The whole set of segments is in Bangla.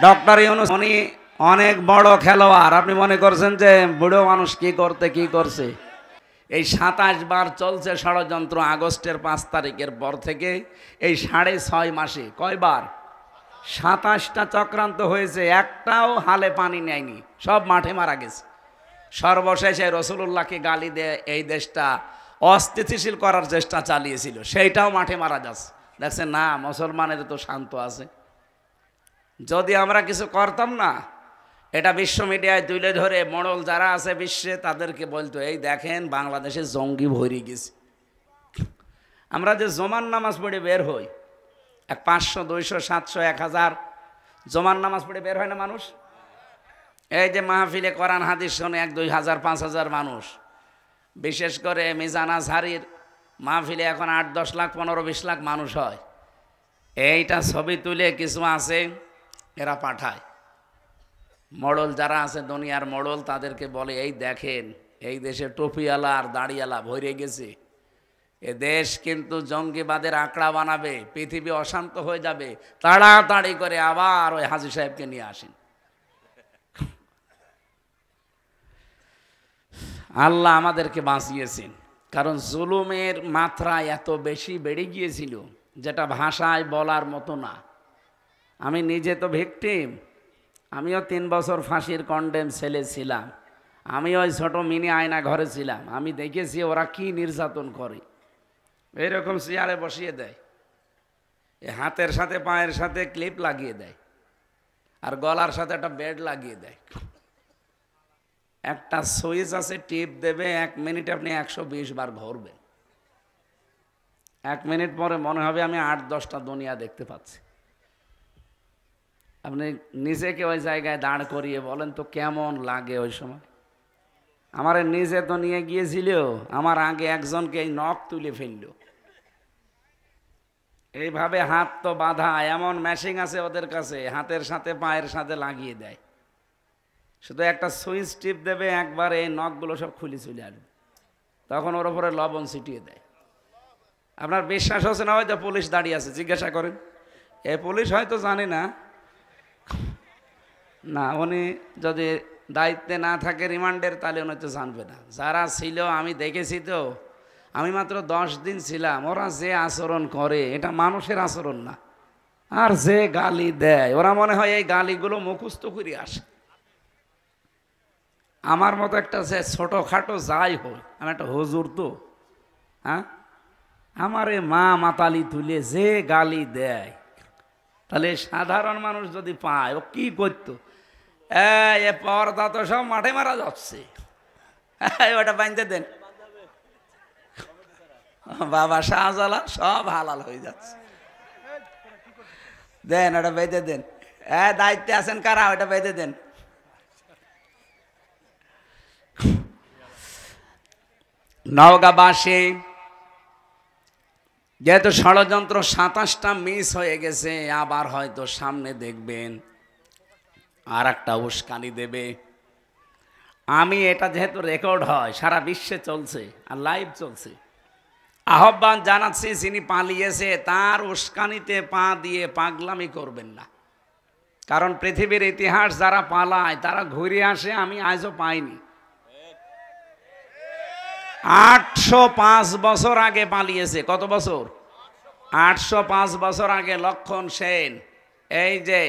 ডক্টর ইউনূস উনি অনেক বড় খেলোয়াড়। আপনি মনে করছেন যে বুড়ো মানুষ কি করছে? এই 27 বার চলছে ষড়যন্ত্র। আগস্টের 5 তারিখের পর থেকে এই 6.5 মাসে কয়বার 27টা চক্রান্ত হয়েছে, একটাও হালে পানি নেয়নি, সব মাঠে মারা গেছে। সর্বশেষে রসুলুল্লাহকে গালি দিয়ে এই দেশটা অস্থিতিশীল করার চেষ্টা চালিয়েছিল, সেইটাও মাঠে মারা যাচ্ছে। দেখছেন না, মুসলমানের তো শান্ত আছে। যদি আমরা কিছু করতাম না, এটা বিশ্ব মিডিয়ায় তুলে ধরে মোড়ল যারা আছে বিশ্বে তাদেরকে বলতো, এই দেখেন বাংলাদেশে জঙ্গি ভরে গেছে। আমরা যে জমান নামাজ পড়ে বের হই, 500 200 700 1000 জমান নামাজ পড়ে বের হয় না মানুষ? এই যে মাহফিলে কোরআন হাদিস শোনে 1-2 হাজার 5 হাজার মানুষ, বিশেষ করে মিজান আজহারির মাহফিলে এখন 8-10 লাখ 15-20 লাখ মানুষ হয়। এইটা ছবি তুলে কিছু আছে এরা পাঠায়, মোড়ল যারা আছে দুনিয়ার মোড়ল, তাদেরকে বলে, এই দেখেন এই দেশে টুপিওয়ালা আর দাড়িওয়ালা ভরে গেছে, এ দেশ কিন্তু জঙ্গিবাদের আঁকড়া বানাবে, পৃথিবী অশান্ত হয়ে যাবে, তাড়াতাড়ি করে আবার ওই হাজী সাহেবকে নিয়ে আসেন। আল্লাহ আমাদেরকে বাঁচিয়েছেন, কারণ জুলুমের মাত্রা এত বেশি বেড়ে গিয়েছিল যেটা ভাষায় বলার মতো না। আমি নিজে তো ভিকটিম, আমিও 3 বছর ফাঁসির কন্ডেম ছেলে ছিলাম, আমি ওই ছোট মিনি আয়না ঘরে ছিলাম, আমি দেখেছি ওরা কি নির্যাতন করে। এইরকম চেয়ারে বসিয়ে দেয়, হাতের সাথে পায়ের সাথে ক্লিপ লাগিয়ে দেয়, আর গলার সাথে একটা বেড লাগিয়ে দেয়, একটা সুইচ আছে, টিপ দেবে, 1 মিনিট আপনি 120 বার ঘুরবেন। 1 মিনিট পরে মনে হবে আমি 8-10টা দুনিয়া দেখতে পাচ্ছি। আপনি নিজেকে ওই জায়গায় দাঁড় করিয়ে বলেন তো কেমন লাগে ওই সময়। আমার নিজে তো নিয়ে গিয়েছিল, আমার আগে একজনকে এই নখ তুলে ফেলল। এইভাবে হাত তো বাঁধা, এমন মেশিন আছে ওদের কাছে, হাতের সাথে পায়ের সাথে লাগিয়ে দেয়, শুধু একটা সুইচ টিপ দেবে, একবার এই নখগুলো সব খুলে চলে আসবে, তখন ওর উপরে লবণ ছিটিয়ে দেয়। আপনার বিশ্বাস হচ্ছে না? হয়তো পুলিশ দাঁড়িয়ে আছে, জিজ্ঞাসা করেন, এই পুলিশ হয়তো জানে না, না উনি যদি দায়িত্বে না থাকে রিমান্ডের, তাহলে উনি তো জানবে না। যারা ছিল আমি দেখেছি তো, আমি মাত্র 10 দিন ছিলাম, ওরা যে আচরণ করে এটা মানুষের আচরণ না। আর যে গালি দেয়, ওরা মনে হয় এই গালিগুলো মুখস্থ করে আসে। আমার মতো একটা যে ছোটোখাটো যাই হোক, আমি একটা হুজুর তো, হ্যাঁ, আমারে মা মাতালি তুলে যে গালি দেয়, তাহলে সাধারণ মানুষ যদি পায় ও কি করতো? এ পর্দা তো সব মাঠে মারা যাচ্ছে, ওটা বাঁধতে দেন, বাবা শাহজালাল সব হালাল হয়ে যাচ্ছে, দেন ওটা বেঁধে দেন। দায়িত্বে আছেন কারা, ওটা বেঁধে দেন। নওগাঁবাসী যেহেতু ষড়যন্ত্র 27টা মিস হয়ে গেছে, আবার হয়তো সামনে দেখবেন আর একটা উস্কানি দেবে। আমি এটা যেহেতু রেকর্ড হয়, সারা বিশ্বে চলছে আর লাইভ চলছে, আহ্বান জানাচ্ছি, যিনি পালিয়েছে তার উস্কানিতে পা দিয়ে পাগলামি করবেন না। কারণ পৃথিবীর ইতিহাস যারা পালায় তারা ঘুরে আসে, আমি আজও পাইনি। 805 বছর আগে পালিয়েছে। কত বছর? 805 বছর আগে লক্ষণ সেন এই যে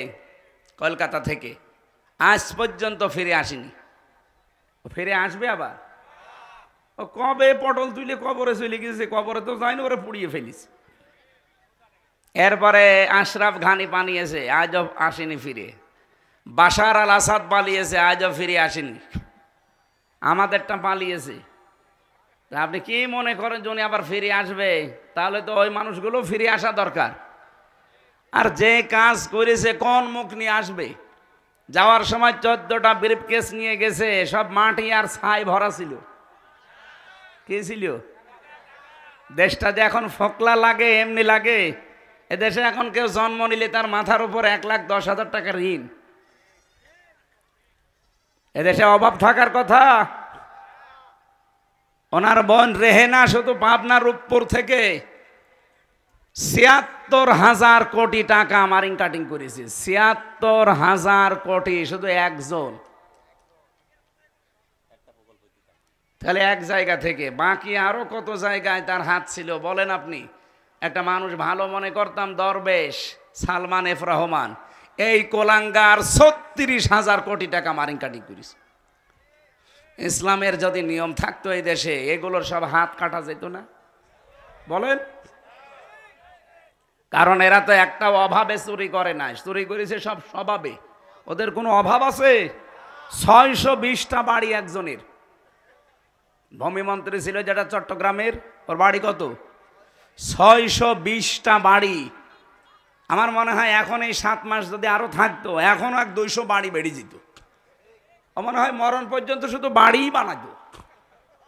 কলকাতা থেকে আজ পর্যন্ত ফিরে আসেনি। ফিরে আসবে আবার? ও কবে পটল তুলে কবরে চলে গেছে, কবরে তো যায়নি, ওরা পুড়িয়ে ফেলিছে। এরপরে আশরাফ ঘানি পালিয়েছে, আজও আসেনি ফিরে। বাশার আল আসাদ পালিয়েছে, আজও ফিরে আসেনি। আমাদেরটা পালিয়েছে। আপনি কি মনে করেন যে উনি আবার ফিরে আসবে? তাহলে তো ওই মানুষগুলো ফিরে আসা দরকার। আর যে কাজ করেছে কোন মুখ নিয়ে আসবে? যাওয়ার সময় 14টা ব্রিফকেস নিয়ে গেছে, সব মাটি আর ছাই ভরা ছিল। কি ছিল? দেশটা যে এখন ফকলা লাগে এমনি লাগে। এদেশে এখন কেউ জন্ম নিলে তার মাথার উপর 1,10,000 টাকা ঋণ। এদেশে অভাব থাকার কথা? ওনার বোন রেহেনা শুধু পাবনা রূপপুর থেকে ৭৬,০০০ কোটি টাকা মারিং কাটিং করেছে। ৭৬,০০০ কোটি শুধু একজন, তাহলে এক জায়গা থেকে। বাকি আরো কত জায়গায় তার হাত ছিল বলেন আপনি। একটা মানুষ ভালো মনে করতাম, দরবেশ সালমান এফ রহমান, এই কোলাঙ্গার ৩৬,০০০ কোটি টাকা মারিং কাটিং করেছে। ইসলামের যদি নিয়ম থাকতো এই দেশে, এগুলোর সব হাত কাটা যেত না বলেন? কারণ এরা তো একটা অভাবে চুরি করে না, চুরি করেছে সব স্বভাবে। ওদের কোনো অভাব আছে? ৬২০টা বাড়ি একজনের। ভূমিমন্ত্রী ছিল যেটা চট্টগ্রামের, ওর বাড়ি কত? ৬২০টা বাড়ি। আমার মনে হয় এখন এই ৭ মাস যদি আরো থাকতো, এখন এক ২০০ বাড়ি বেড়ে যেত। মনে হয় মরণ পর্যন্ত শুধু বাড়িই বানাতো।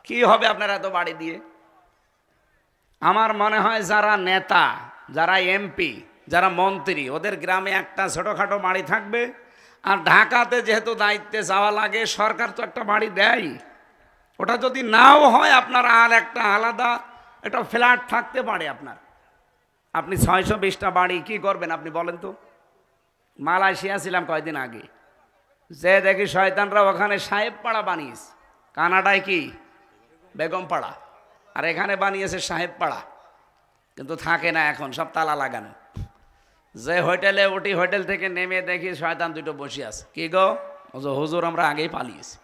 কি হবে আপনারা এত বাড়ি দিয়ে? আমার মনে হয় যারা নেতা, যারা এমপি, যারা মন্ত্রী, ওদের গ্রামে একটা ছোটখাটো বাড়ি থাকবে। আর ঢাকাতে যেহেতু দায়িত্বে যাওয়া লাগে, সরকার তো একটা বাড়ি দেয়। ওটা যদি নাও হয় আপনার আর একটা আলাদা একটা ফ্ল্যাট থাকতে পারে আপনার। আপনি ৬২০টা বাড়ি কি করবেন আপনি বলেন তো? মালয়েশিয়া ছিলাম কয়েকদিন আগে, যে দেখি শয়তানরা ওখানে সাহেব পাড়া বানিয়েছে। কানাডায় কি বেগম পাড়া, আর এখানে বানিয়েছে সাহেব পাড়া। কিন্তু থাকে না এখন, সব তালা লাগানো। যে হোটেলে উঠি, হোটেল থেকে নেমে দেখি শয়তান দুটো বসে আছে। কি গো? হুজুর আমরা আগেই পালিয়েছি।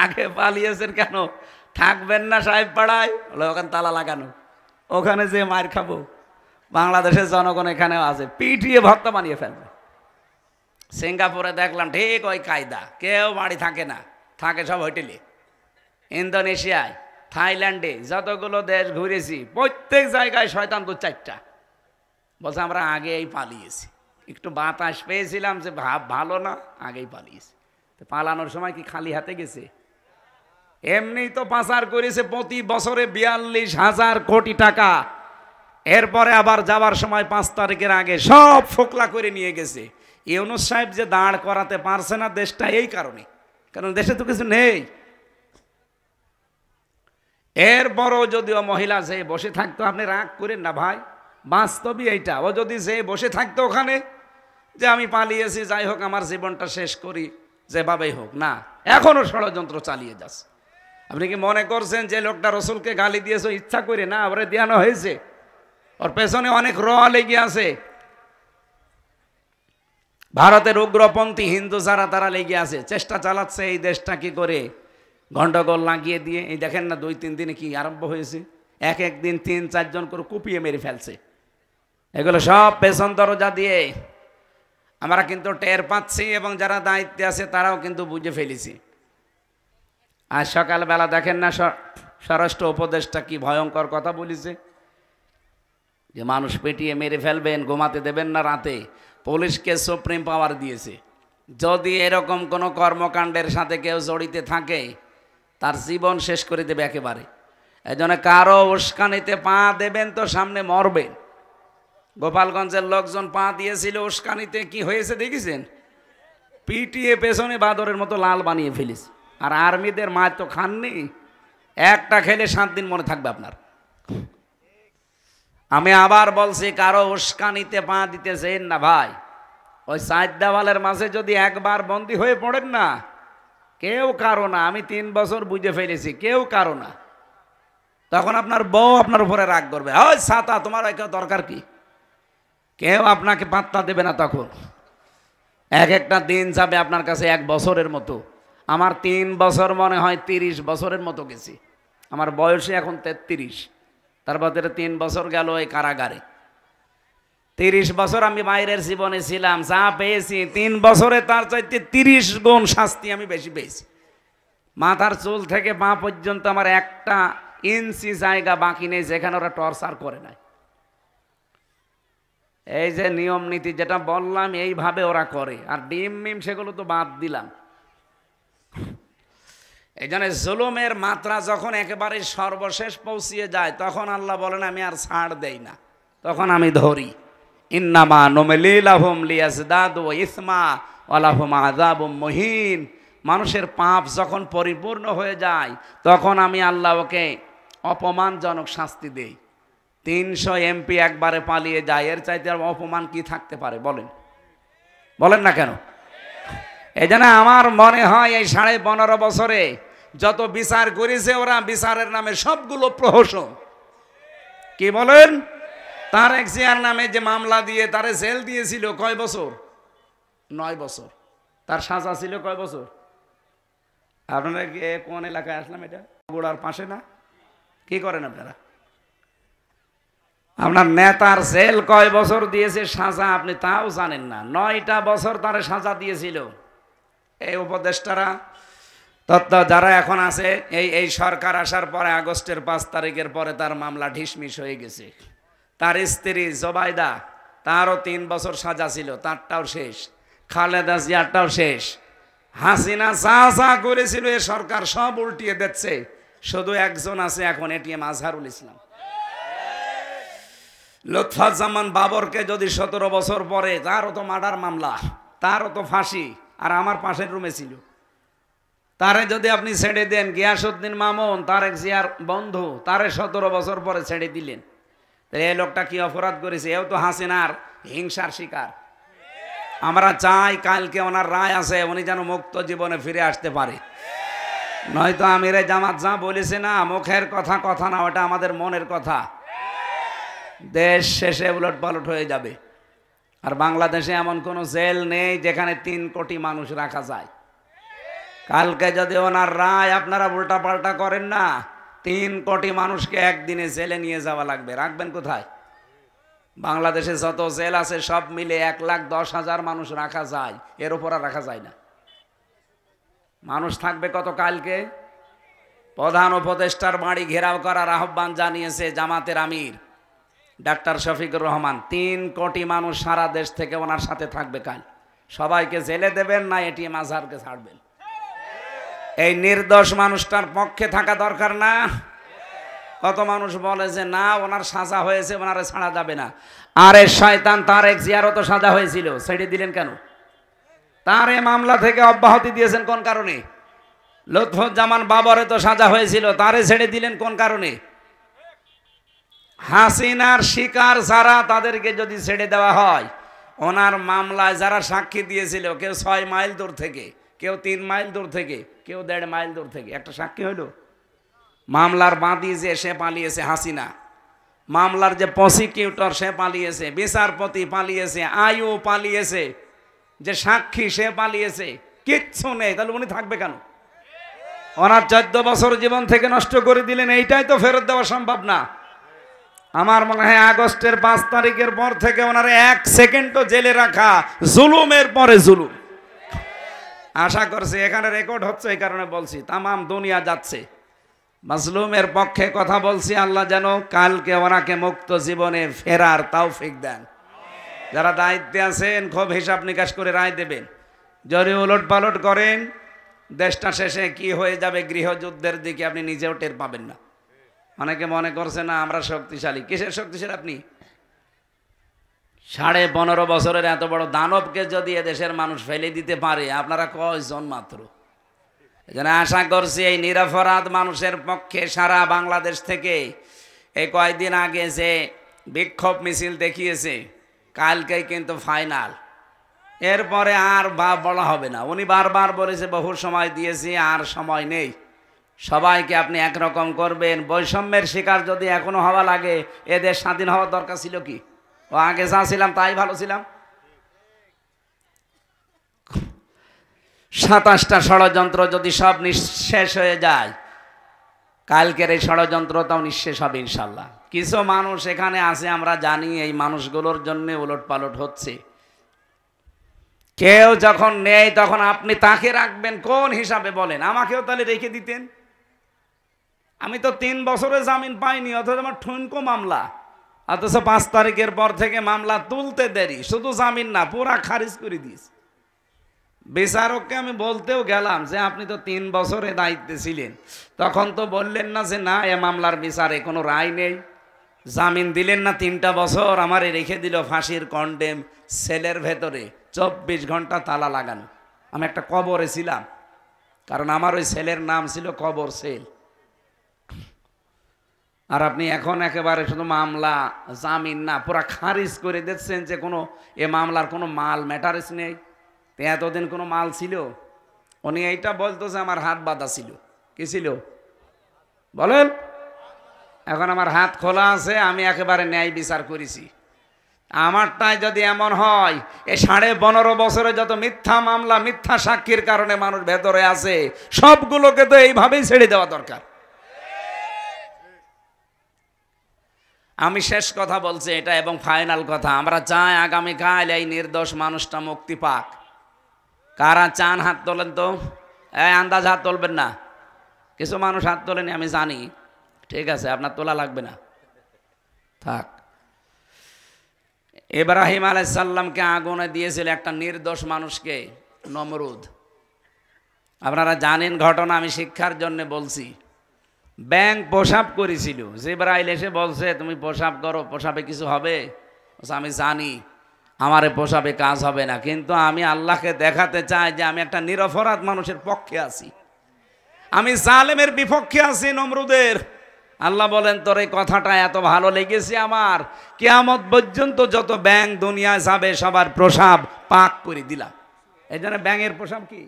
আগে পালিয়েছেন কেন? থাকবেন না সাহেব পাড়ায়? বলে ওখানে তালা লাগানো, ওখানে যে মার খাবো। বাংলাদেশের জনগণ এখানেও আছে, পিটিয়ে ভর্তা বানিয়ে ফেলবে। সিঙ্গাপুরে দেখলাম ঠিক ওই কায়দা, কেউ বাড়ি থাকে না, থাকে সব হোটেলে। ইন্দোনেশিয়ায়, থাইল্যান্ডে, যতগুলো দেশ ঘুরেছি প্রত্যেক জায়গায় শয়তান ২-৪টা। বলছে আমরা আগেই পালিয়েছি, একটু বাতাস পেয়েছিলাম যে ভালো না, আগেই পালিয়েছি। তো পালানোর সময় কি খালি হাতে গেছে? এমনি তো পাচার করেছে প্রতি বছরে ৪২,০০০ কোটি টাকা। এরপরে আবার যাওয়ার সময় ৫ তারিখের আগে সব ফোকলা করে নিয়ে গেছে। ইউনূস সাহেব যে দাঁড় করাতে পারছে না দেশটা এই কারণে, কারণ দেশে তো কিছু নেই। এরপরও যদিও মহিলা যে বসে থাকতো, আপনি রাগ করেন না ভাই, বাস্তবই এইটা। ও যদি যে বসে থাকতো ওখানে, যে আমি পালিয়েছি, যাই হোক আমার জীবনটা শেষ করি যেভাবেই হোক, না, এখনো ষড়যন্ত্র চালিয়ে যাচ্ছে। আপনি কি মনে করছেন যে লোকটা রসুলকে গালি দিয়েছে ইচ্ছা করে? না, ওরে দেওয়ানো হয়েছে। ওর পেছনে অনেক র লেগে আছে। ভারতের উগ্রপন্থী হিন্দু যারা, তারা লেগে আছে, চেষ্টা চালাচ্ছে এই দেশটা কি করে গন্ডগোল লাগিয়ে দিয়ে। এই দেখেন না ২-৩ দিনে কি আরম্ভ হয়েছে, এক দিন ৩-৪ জন করে কুপিয়ে মেরে ফেলছে। এগুলো সব পেছন দরজা দিয়ে আমরা কিন্তু টের পাচ্ছি, এবং যারা দায়িত্বে আছে তারাও কিন্তু বুঝে ফেলেছি। আজ সকালবেলা দেখেন না স্বরাষ্ট্র উপদেষ্টা কি ভয়ঙ্কর কথা বলেছে, যে মানুষ পেটিয়ে মেরে ফেলবেন, ঘুমাতে দেবেন না রাতে। পুলিশকে সুপ্রিম পাওয়ার দিয়েছে, যদি এরকম কোনো কর্মকাণ্ডের সাথে কেউ জড়িত থাকে তার জীবন শেষ করে দেবে একেবারে। এই জন্য কারো উস্কানিতে পা দেবেন তো সামনে মরবেন। গোপালগঞ্জের লোকজন পা দিয়েছিল উস্কানিতে, কি হয়েছে দেখেছেন? পিটিয়ে পেছনে বাদরের মতো লাল বানিয়ে ফেলিস। আর আর্মিদের মাছ তো খাননি, একটা খেলে 7 দিন মনে থাকবে আপনার। আমি আবার বলছি, কারো উস্কানিতে পা দিতেছেন না ভাই। ওই 4 দেওয়ালের মাঝে যদি একবার বন্দী হয়ে পড়েন না, কেউ কারো না। আমি 3 বছর বুঝে ফেলেছি, কেউ কারো না। তখন আপনার বউ আপনার উপরে রাগ করবে, ওই ছাতা তোমার দরকার কি? কেউ আপনাকে পাত্তা দেবে না তখন। একটা দিন যাবে আপনার কাছে 1 বছরের মতো। আমার 3 বছর মনে হয় 30 বছরের মতো গেছি। আমার বয়সে এখন 33, তার ভিতরে 3 বছর গেল এই কারাগারে। 30 বছর আমি বাইরের জীবনে ছিলাম, যা পেয়েছি 3 বছরে তার চাইতে 30 গুণ শাস্তি আমি বেশি পেয়েছি। মাথার চুল থেকে পা পর্যন্ত আমার 1 ইঞ্চি জায়গা বাকি নেই যেখানে ওরা টর্চার করে নাই। এই যে নিয়ম নীতি যেটা বললাম, এইভাবে ওরা করে। আর ডিম মিম সেগুলো তো বাদ দিলাম। এই জন্য জুলুমের মাত্রা যখন একেবারে সর্বশেষ পৌঁছিয়ে যায়, তখন আল্লাহ বলেন আমি আর ছাড় দেই না, তখন আমি ধরি। ইন্নামা নুমলি লাহুম লিয়াজদাদু ইসমা ওয়া লাহুম আযাবুম মুহিন। মানুষের পাপ যখন পরিপূর্ণ হয়ে যায়, তখন আমি আল্লাহ ওকে অপমানজনক শাস্তি দেই। 300 এমপি একবারে পালিয়ে যায়, এর চাইতে আর অপমান কি থাকতে পারে বলেন? বলেন না কেন? এই জন্য আমার মনে হয় এই 15.5 বছরে যত বিচার করেছে ওরা, বিচারের নামে সবগুলো প্রহসন। কি বলেন? তারেক জিয়ার নামে যে মামলা দিয়ে তারে জেল দিয়েছিল কয় বছর? 9 বছর। তার সাজা ছিল কয় বছর? আপনারা কোন এলাকায় আসলাম? এটা গোড়ার পাশে না? কি করেন আপনারা? আপনার নেতার জেল কয় বছর দিয়েছে সাজা আপনি তাও জানেন না। 9টা বছর তারে সাজা দিয়েছিল এই উপদেষ্টারা। যারা এখন আছে, এই সরকার আসার পরে আগস্টের 5 তারিখের পরে তার মামলা ঢিসমিস হয়ে গেছে। তার স্ত্রী জোবাইদা, তারও 3 বছর সাজা ছিল, তারটাও শেষ। খালেদা জিয়ারটাও শেষ। হাসিনা যা যা করেছিল এ সরকার সব উল্টিয়ে দিচ্ছে। শুধু একজন আছে এখন, এটিএম আজহারুল ইসলাম। লুৎফুজ্জামান বাবরকে যদি 17 বছর পরে, তারও তো মার্ডার মামলা, তারও তো ফাঁসি, আর আমার পাশের রুমে ছিল। তারে যদি আপনি ছেড়ে দেন, গিয়াসউদ্দিন মামুন তারেক জিয়ার বন্ধু, তারে 17 বছর পরে ছেড়ে দিলেন, এই লোকটা কি অপরাধ করেছে? এও তো হাসিনার হিংসার শিকার। আমরা চাই কালকে ওনার রায় আছে, উনি যেন মুক্ত জীবনে ফিরে আসতে পারে। নয়তো আমিরে জামাত যা বলেছে না, মুখের কথা কথা না, ওটা আমাদের মনের কথা। দেশ শেষে উলট পালট হয়ে যাবে। আর বাংলাদেশে এমন কোনো জেল নেই যেখানে 3 কোটি মানুষ রাখা যায়। কালকে যদি ওনার রায় আপনারা উল্টা পাল্টা করেন না, 3 কোটি মানুষকে একদিনে জেলে নিয়ে যাওয়া লাগবে। রাখবেন কোথায়? বাংলাদেশে যত জেল আছে সব মিলে 1,10,000 মানুষ রাখা যায়, এর উপর আর রাখা যায় না। মানুষ থাকবে কত? কালকে প্রধান উপদেষ্টার বাড়ি ঘেরাও করার আহ্বান জানিয়েছে জামাতের আমির ডাক্তার শফিকুর রহমান। 3 কোটি মানুষ সারা দেশ থেকে ওনার সাথে থাকবে কাল। সবাইকে জেলে দেবেন না এটিএম আজহারকে ছাড়বেন? এই নির্দোষ মানুষটার পক্ষে থাকা দরকার না? কত মানুষ বলে যে না, ওনার সাজা হয়েছে, ওনারে ছাড়া যাবে না। আরে শয়তান, তারেক জিয়ারও তো সাজা হয়েছিল, ছেড়ে দিলেন কেন? তার এই মামলা থেকে অব্যাহতি দিয়েছেন কোন কারণে? লুৎফুজ্জামান বাবরে তো সাজা হয়েছিল, তারে ছেড়ে দিলেন কোন কারণে? হাসিনার শিকার যারা, তাদেরকে যদি ছেড়ে দেওয়া হয়, ওনার মামলায় যারা সাক্ষী দিয়েছিল, কেউ 6 মাইল দূর থেকে, কেউ 3 মাইল দূর থেকে, কেউ 1.5 মাইল দূর থেকে, একটা সাক্ষী হইল। মামলার বাদী যে সে পালিয়েছে হাসিনা, মামলার যে প্রসিকিউটর সে পালিয়েছে, বিচারপতি পালিয়েছে, আইও পালিয়েছে, যে সাক্ষী সে পালিয়েছে, কিচ্ছু নেই। তাহলে উনি থাকবে কেন? ওনার 14 বছর জীবন থেকে নষ্ট করে দিলেন, এইটাই তো ফেরত দেওয়া সম্ভব না। আমার মনে হয় আগস্টের 5 তারিখের পর থেকে ওনার 1 সেকেন্ডও জেলে রাখা জুলুমের পরে জুলুম। আশা করছি এখানে রেকর্ড হচ্ছে, এই কারণে বলছি, তামাম দুনিয়া যাচ্ছে। মাজলুমের পক্ষে কথা বলছি, আল্লাহ যেন কালকে ওনাকে মুক্ত জীবনে ফেরার তৌফিক দেন। যারা দায়িত্বে আছেন খুব হিসাব নিকাশ করে রায় দেবেন। যদি উলট পালট করেন, দেশটা শেষে কি হয়ে যাবে গৃহযুদ্ধের দিকে আপনি নিজেও টের পাবেন না। অনেকে মনে করছে না আমরা শক্তিশালী। কিসের শক্তিশালী আপনি? 15.5 বছরের এত বড় দানবকে যদি এদেশের মানুষ ফেলে দিতে পারে, আপনারা কয়জন মাত্র? এজন্য আশা করছি এই নিরপরাধ মানুষের পক্ষে সারা বাংলাদেশ থেকে এই কয়েকদিন আগে যে বিক্ষোভ মিছিল দেখিয়েছে, কালকেই কিন্তু ফাইনাল। এরপরে আর বলা হবে না। উনি বারবার বলেছে বহু সময় দিয়েছি, আর সময় নেই। সবাইকে আপনি একরকম করবেন। বৈষম্যের শিকার যদি এখনো হওয়া লাগে, এদের স্বাধীন হওয়ার দরকার ছিল কি? ও আগে যা ছিলাম তাই ভালো ছিলাম। 27টা ষড়যন্ত্র যদি সব নিঃশেষ হয়ে যায়, কালকের এই ষড়যন্ত্রটাও নিঃশেষ হবে ইনশাল্লাহ। কিছু মানুষ এখানে আছে, আমরা জানি এই মানুষগুলোর জন্য উলট পালট হচ্ছে। কেউ যখন নেই তখন আপনি তাকে রাখবেন কোন হিসাবে বলেন? আমাকেও তাহলে রেখে দিতেন। আমি তো 3 বছরে জামিন পাইনি, অথচ আমার ঠুনকো মামলা, অথচ 5 তারিখের পর থেকে মামলা তুলতে দেরি। শুধু জামিন না, পুরা খারিজ করে দিয়েছে। বিচারককে আমি বলতেও গেলাম যে আপনি তো 3 বছরে দায়িত্বে ছিলেন, তখন তো বললেন না যে না এ মামলার বিচারে কোনো রায় নেই। জামিন দিলেন না 3টা বছর, আমারে রেখে দিল ফাঁসির কন্ডেম সেলের ভেতরে, 24 ঘন্টা তালা লাগানো। আমি একটা কবরে ছিলাম, কারণ আমার ওই সেলের নাম ছিল কবর সেল। আর আপনি এখন একেবারে শুধু মামলা জামিন না পুরা খারিজ করে দিচ্ছেন যে কোনো এ মামলার কোনো মাল ম্যাটারেস নেই। এতদিন কোনো মাল ছিল? উনি এইটা বলতো যে আমার হাত বাঁধা ছিল। কি ছিল বলেন? এখন আমার হাত খোলা আছে, আমি একেবারে ন্যায় বিচার করেছি। আমারটাই যদি এমন হয়, এই 15.5 বছরে যত মিথ্যা মামলা মিথ্যা সাক্ষীর কারণে মানুষ ভেতরে আছে, সবগুলোকে তো এইভাবেই ছেড়ে দেওয়া দরকার। আমি শেষ কথা বলছি এটা, এবং ফাইনাল কথা, আমরা চাই আগামীকাল এই নির্দোষ মানুষটা মুক্তি পাক। কারা চান হাত তোলেন তো? এই আন্দাজ হাত তুলবেন না। কিছু মানুষ হাত তোলেনি আমি জানি, ঠিক আছে, আপনার তোলা লাগবে না, থাক। ইব্রাহিম আলাইহিস সালামকে আগুনে দিয়েছিল একটা নির্দোষ মানুষকে, নমরুদ। আপনারা জানেন ঘটনা, আমি শিক্ষার জন্য বলছি। ব্যাঙ প্রসাব করেছিল, জিবরাইল এসে বলছে তুমি প্রসাব করো, প্রসাবে কিছু হবে? আমি জানি আমার প্রসাবে কাজ হবে না, কিন্তু আমি আল্লাহকে দেখাতে চাই যে আমি একটা নিরপরাধ মানুষের পক্ষে আছি, আমি জালেমের বিপক্ষে আছি, নমরুদের। আল্লাহ বলেন তোর এই কথাটা এত ভালো লেগেছে আমার, কিয়ামত পর্যন্ত যত ব্যাঙ দুনিয়ায় যাবে সবার প্রসাব পাক করে দিলাম। এই জন্য ব্যাঙের প্রসাব কি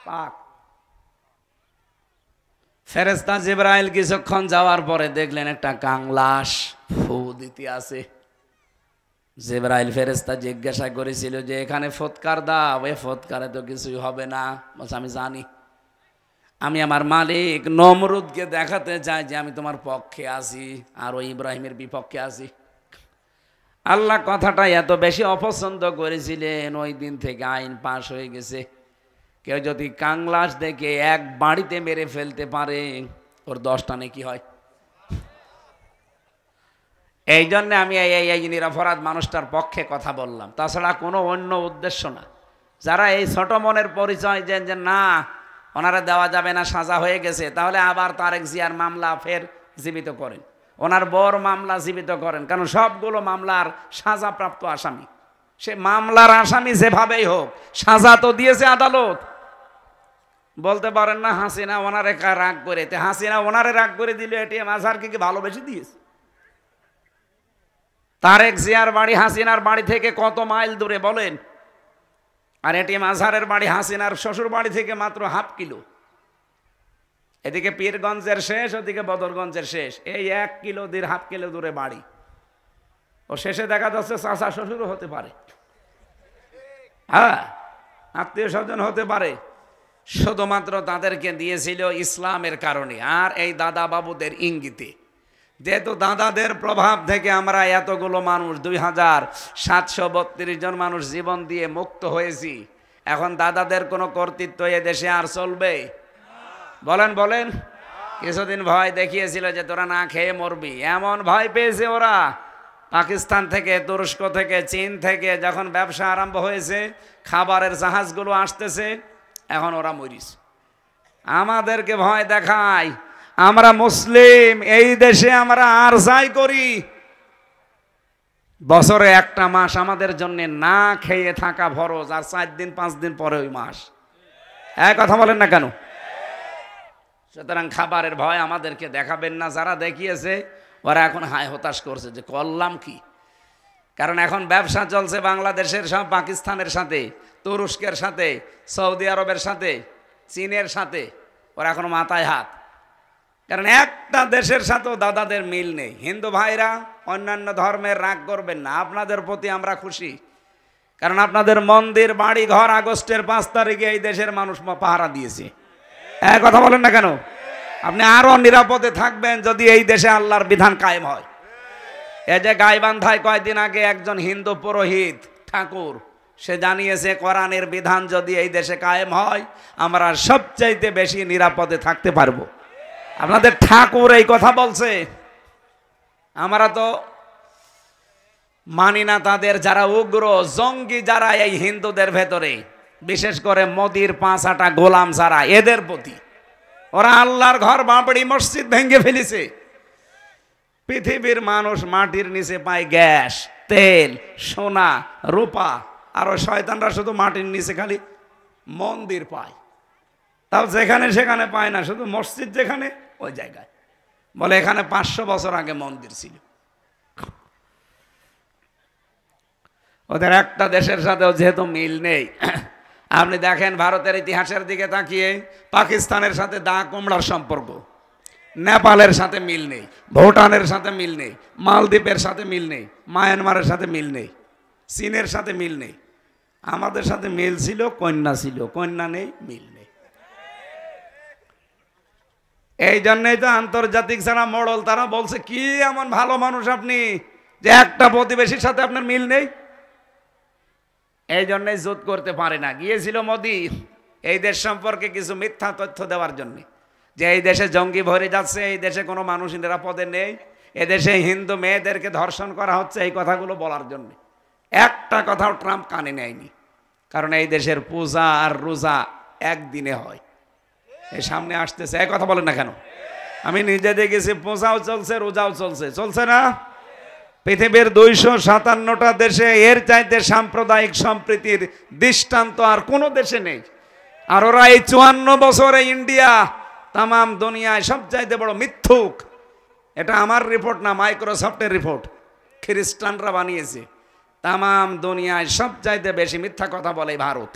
পাক। ফেরেশতা জিবরাইল কিছুক্ষণ যাওয়ার পরে দেখলেন একটা কাংলাস ফু দিতে আছে। জিবরাইল ফেরেশতা জিজ্ঞাসা করেছিল যে এখানে ফৎকার দাও, এ ফৎকারে তো কিছুই হবে না। বলছে আমি জানি, আমি আমার মালিক নমরুদকে দেখাতে চাই যে আমি তোমার পক্ষে আছি আর ওই ইব্রাহিমের বিপক্ষে আছি। আল্লাহ কথাটা এত বেশি অপছন্দ করেছিলেন, ওই দিন থেকে আইন পাশ হয়ে গেছে, কেউ যদি কাংলাস দেখে এক বাড়িতে মেরে ফেলতে পারে ওর 10টা নেকি হয়। এই জন্য আমি এই নিরপরাধ মানুষটার পক্ষে কথা বললাম, তাছাড়া কোনো অন্য উদ্দেশ্য না। যারা এই ছোট মনের পরিচয় যে না ওনারা দেওয়া যাবে না, সাজা হয়ে গেছে, তাহলে আবার তারেক জিয়ার মামলা ফের জীবিত করেন, ওনার বর মামলা জীবিত করেন, কারণ সবগুলো মামলার সাজাপ্রাপ্ত আসামি। সে মামলার আসামি যেভাবেই হোক, সাজা তো দিয়েছে আদালত। বলতে পারেন না হাসিনা ওনারে রাগ করে, হাসিনা ওনারে রাগ করে দিলে এটিএম আজহারকে কি ভালোবেসে দিয়েছে? তারেক জিয়ার বাড়ি হাসিনার বাড়ি থেকে কত মাইল দূরে বলেন, আর এটিএম আজহারের বাড়ি হাসিনার শ্বশুর বাড়ি থেকে মাত্র ½ কিলো। এদিকে পীরগঞ্জের শেষ, ওদিকে বদরগঞ্জের শেষ, এই 1 কিলো 1.5 কিলো দূরে বাড়ি। ও শেষে দেখা যাচ্ছে চাচা শ্বশুরও হতে পারে, হ্যাঁ আত্মীয় স্বজন হতে পারে। শুধুমাত্র তাদেরকে দিয়েছিল ইসলামের কারণে আর এই দাদা বাবুদের ইঙ্গিতে। যেহেতু দাদাদের প্রভাব থেকে আমরা এতগুলো মানুষ 2732 জন মানুষ জীবন দিয়ে মুক্ত হয়েছি, এখন দাদাদের কোনো কর্তৃত্ব এ দেশে আর চলবে? বলেন বলেন। কিছুদিন ভয় দেখিয়েছিল যে তোরা না খেয়ে মরবি, এমন ভয় পেয়েছে ওরা। পাকিস্তান থেকে, তুরস্ক থেকে, চীন থেকে যখন ব্যবসা আরম্ভ হয়েছে, খাবারের জাহাজগুলো আসতেছে, এখন ওরা মরিস। আমাদেরকে ভয় দেখায়, আমরা মুসলিম, এই দেশে আমরা আর যাই করি, বছরে একটা মাস আমাদের জন্য না খেয়ে থাকা ফরজ, আর 4 দিন 5 দিন পরে ওই মাস। এক কথা বলেন না কেন? সুতরাং খাবারের ভয় আমাদেরকে দেখাবেন না। যারা দেখিয়েছে ওরা এখন হায় হতাশ করছে যে করলাম কি। কারণ এখন ব্যবসা চলছে বাংলাদেশের সব পাকিস্তানের সাথে, তুরস্কের সাথে, সৌদি আরবের সাথে, চীনের সাথে, ওরা এখন মাথায় হাত। কারণ একটা দেশের সাথেও দাদাদের মিল নেই। হিন্দু ভাইরা অন্যান্য ধর্মের রাগ করবেন না, আপনাদের প্রতি আমরা খুশি, কারণ আপনাদের মন্দির বাড়ি ঘর আগস্টের 5 তারিখে এই দেশের মানুষ পাহারা দিয়েছে। এক কথা বলেন না কেন? আপনি আরো নিরাপদে থাকবেন যদি এই দেশে আল্লাহর বিধান কায়েম হয়। এই যে গাইবান্ধায় কয়েকদিন আগে একজন হিন্দু পুরোহিত ঠাকুর, সে জানিয়েছে কোরআনের বিধান যদি এই দেশে কায়েম হয় আমরা সবচাইতে বেশি নিরাপদে থাকতে পারবো। আপনাদের ঠাকুর এই কথা বলছে। আমরা তো মানি না তাদের, যারা উগ্র জঙ্গি, যারা এই হিন্দুদের ভেতরে, বিশেষ করে মোদির 5 গোলাম যারা, এদের প্রতি ওরা আল্লাহর ঘর বাবরি মসজিদ ভেঙে ফেলেছে। পৃথিবীর মানুষ মাটির নিচে পায় গ্যাস, তেল, সোনা, রূপা, আর ওই শয়তানরা শুধু মাটির নিচে খালি মন্দির পায়, তাও যেখানে সেখানে পায় না, শুধু মসজিদ যেখানে ওই জায়গায়। বলে এখানে 500 বছর আগে মন্দির ছিল। ওদের একটা দেশের সাথেও যেহেতু মিল নেই, আপনি দেখেন ভারতের ইতিহাসের দিকে তাকিয়ে পাকিস্তানের সাথে দা কুমড়ার সম্পর্ক, নেপালের সাথে মিল নেই, ভুটানের সাথে মিল নেই, মালদ্বীপের সাথে মিল নেই, মায়ানমারের সাথে মিল নেই, চীনের সাথে মিল নেই। আমাদের সাথে মিল ছিল, কন্যা ছিল, কন্যা নেই, মিল নেই। এই জন্যই তো আন্তর্জাতিক যারা মডল তারা বলছে কি এমন ভালো মানুষ আপনি যে একটা প্রতিবেশীর সাথে আপনার মিল নেই। এই জন্যই জোট করতে পারে না। গিয়েছিল মোদি এই দেশ সম্পর্কে কিছু মিথ্যা তথ্য দেওয়ার জন্য, যে এই দেশে জঙ্গি ভরে যাচ্ছে, এই দেশে কোনো মানুষ নিরাপদে নেই, এদেশে হিন্দু মেয়েদেরকে ধর্ষণ করা হচ্ছে, এই কথাগুলো বলার জন্য। একটা কথাও ট্রাম্প কানে নেয়নি, কারণ এই দেশের পূজা আর রোজা একদিনে হয়। এই সামনে আসতেছে, এই কথা বলেন না কেন? আমি নিজে দেখেছি, পূজাও চলছে, রোজাও চলছে, চলছে না? পৃথিবীর 257টা দেশে এর চাইতে সাম্প্রদায়িক সম্প্রীতির দৃষ্টান্ত আর কোনো দেশে নেই। আর ওরা এই 54 বছরে ইন্ডিয়া তামাম দুনিয়ায় সবচাইতে বড় মিথ্যুক। এটা আমার রিপোর্ট না, মাইক্রোসফটের রিপোর্ট, খ্রিস্টানরা বানিয়েছে। তামাম দুনিয়ায় সবচাইতে বেশি মিথ্যা কথা বলে ভারত।